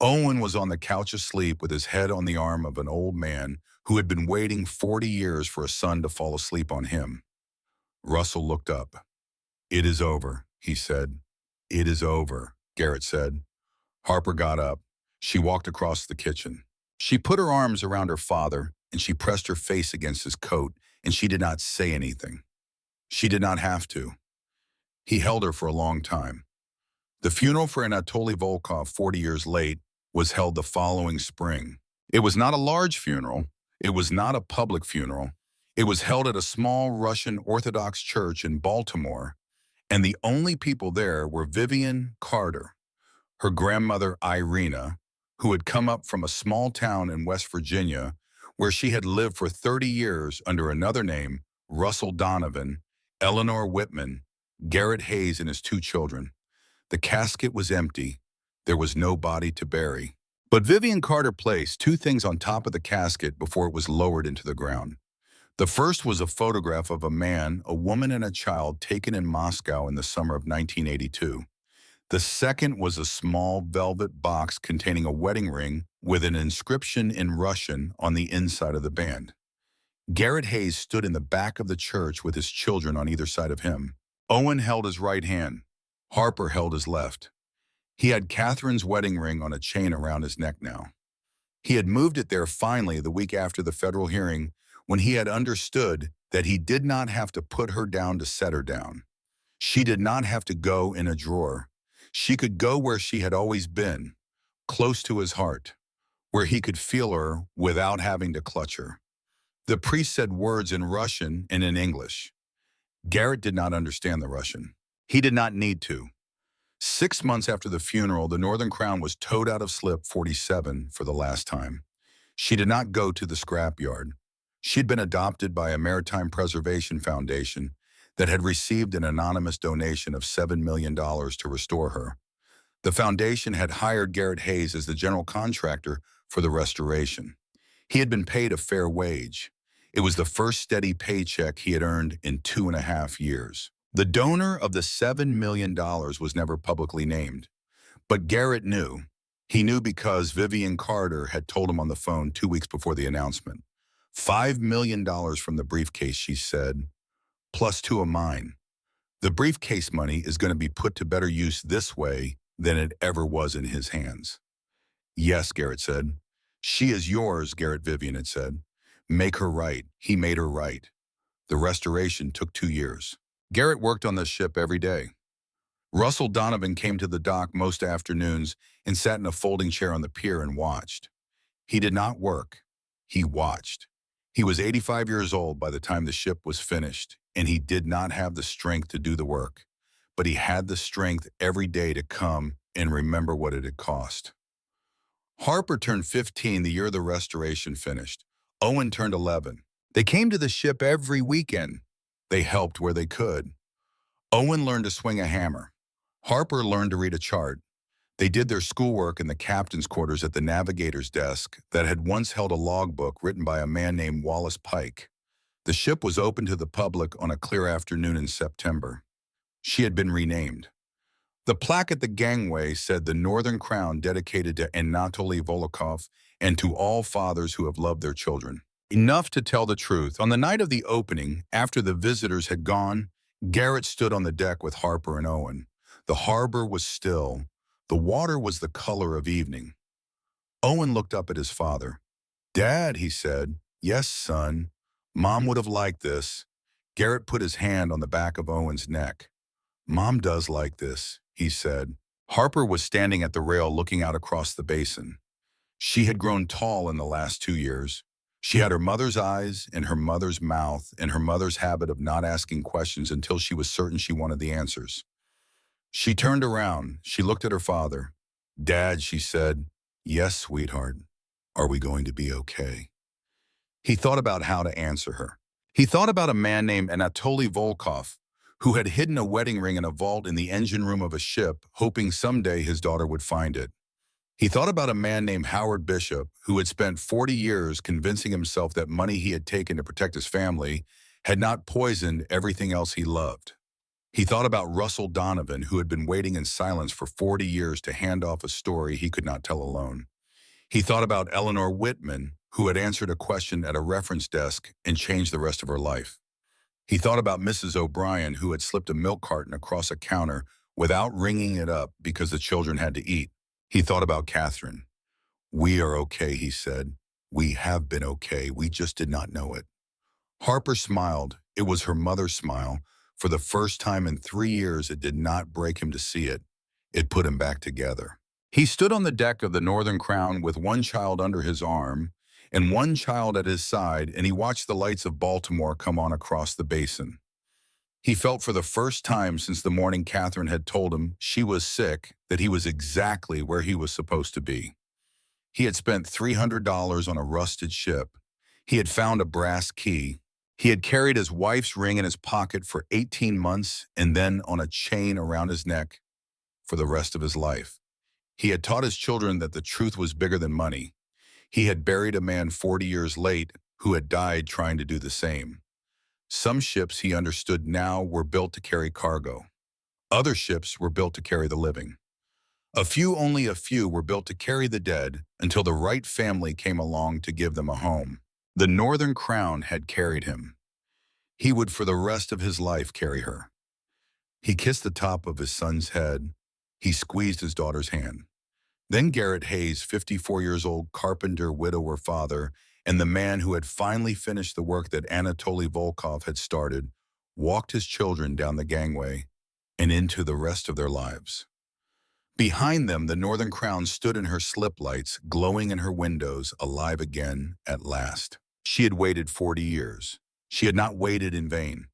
Speaker 1: Owen was on the couch asleep with his head on the arm of an old man who had been waiting 40 years for a son to fall asleep on him. Russell looked up. It is over, he said. It is over, Garrett said. Harper got up. She walked across the kitchen. She put her arms around her father, and she pressed her face against his coat, and she did not say anything. She did not have to. He held her for a long time. The funeral for Anatoly Volkov, 40 years late, was held the following spring. It was not a large funeral. It was not a public funeral. It was held at a small Russian Orthodox church in Baltimore, and the only people there were Vivian Carter, her grandmother Irina, who had come up from a small town in West Virginia where she had lived for 30 years under another name, Russell Donovan, Eleanor Whitman, Garrett Hayes, and his two children. The casket was empty. There was no body to bury. But Vivian Carter placed two things on top of the casket before it was lowered into the ground. The first was a photograph of a man, a woman, and a child taken in Moscow in the summer of 1982. The second was a small velvet box containing a wedding ring with an inscription in Russian on the inside of the band. Garrett Hayes stood in the back of the church with his children on either side of him. Owen held his right hand. Harper held his left. He had Catherine's wedding ring on a chain around his neck now. He had moved it there finally the week after the federal hearing when he had understood that he did not have to put her down to set her down. She did not have to go in a drawer. She could go where she had always been, close to his heart, where he could feel her without having to clutch her. The priest said words in Russian and in English. Garrett did not understand the Russian. He did not need to. 6 months after the funeral, the Northern Crown was towed out of Slip 47 for the last time. She did not go to the scrapyard. She had been adopted by a maritime preservation foundation that had received an anonymous donation of $7 million to restore her. The foundation had hired Garrett Hayes as the general contractor for the restoration. He had been paid a fair wage. It was the first steady paycheck he had earned in 2.5 years. The donor of the $7 million was never publicly named, but Garrett knew. He knew because Vivian Carter had told him on the phone 2 weeks before the announcement. $5 million from the briefcase, she said, plus 2 of mine. The briefcase money is going to be put to better use this way than it ever was in his hands. Yes, Garrett said. She is yours, Vivian had said. Make her right. He made her right. The restoration took 2 years. Garrett worked on the ship every day. Russell Donovan came to the dock most afternoons and sat in a folding chair on the pier and watched. He did not work. He watched. He was 85 years old by the time the ship was finished, and he did not have the strength to do the work, but he had the strength every day to come and remember what it had cost. Harper turned 15 the year the restoration finished. Owen turned 11. They came to the ship every weekend. They helped where they could. Owen learned to swing a hammer. Harper learned to read a chart. They did their schoolwork in the captain's quarters at the navigator's desk that had once held a logbook written by a man named Wallace Pike. The ship was open to the public on a clear afternoon in September. She had been renamed. The plaque at the gangway said the Northern Crown dedicated to Anatoly Volkov and to all fathers who have loved their children. Enough to tell the truth, on the night of the opening, after the visitors had gone, Garrett stood on the deck with Harper and Owen. The harbor was still. The water was the color of evening. Owen looked up at his father. Dad, he said. Yes, son. Mom would have liked this. Garrett put his hand on the back of Owen's neck. Mom does like this, he said. Harper was standing at the rail looking out across the basin. She had grown tall in the last 2 years. She had her mother's eyes and her mother's mouth and her mother's habit of not asking questions until she was certain she wanted the answers. She turned around. She looked at her father. Dad, she said. Yes, sweetheart. Are we going to be okay? He thought about how to answer her. He thought about a man named Anatoly Volkov, who had hidden a wedding ring in a vault in the engine room of a ship, hoping someday his daughter would find it. He thought about a man named Howard Bishop, who had spent 40 years convincing himself that money he had taken to protect his family had not poisoned everything else he loved. He thought about Russell Donovan, who had been waiting in silence for 40 years to hand off a story he could not tell alone. He thought about Eleanor Whitman, who had answered a question at a reference desk and changed the rest of her life. He thought about Mrs. O'Brien, who had slipped a milk carton across a counter without ringing it up because the children had to eat. He thought about Catherine. We are okay, he said. We have been okay, we just did not know it. Harper smiled. It was her mother's smile. For the first time in 3 years, it did not break him to see it. It put him back together. He stood on the deck of the Northern Crown with one child under his arm and one child at his side, and he watched the lights of Baltimore come on across the basin. He felt for the first time since the morning Catherine had told him she was sick that he was exactly where he was supposed to be. He had spent $300 on a rusted ship. He had found a brass key. He had carried his wife's ring in his pocket for 18 months and then on a chain around his neck for the rest of his life. He had taught his children that the truth was bigger than money. He had buried a man 40 years late who had died trying to do the same. Some ships, he understood now, were built to carry cargo. Other ships were built to carry the living. Only a few, were built to carry the dead until the right family came along to give them a home. The Northern Crown had carried him. He would for the rest of his life carry her. He kissed the top of his son's head. He squeezed his daughter's hand. Then Garrett Hayes, 54 years old, carpenter, widower, father, and the man who had finally finished the work that Anatoly Volkov had started, walked his children down the gangway and into the rest of their lives. Behind them, the Northern Crown stood in her slip lights, glowing in her windows, alive again at last. She had waited 40 years. She had not waited in vain.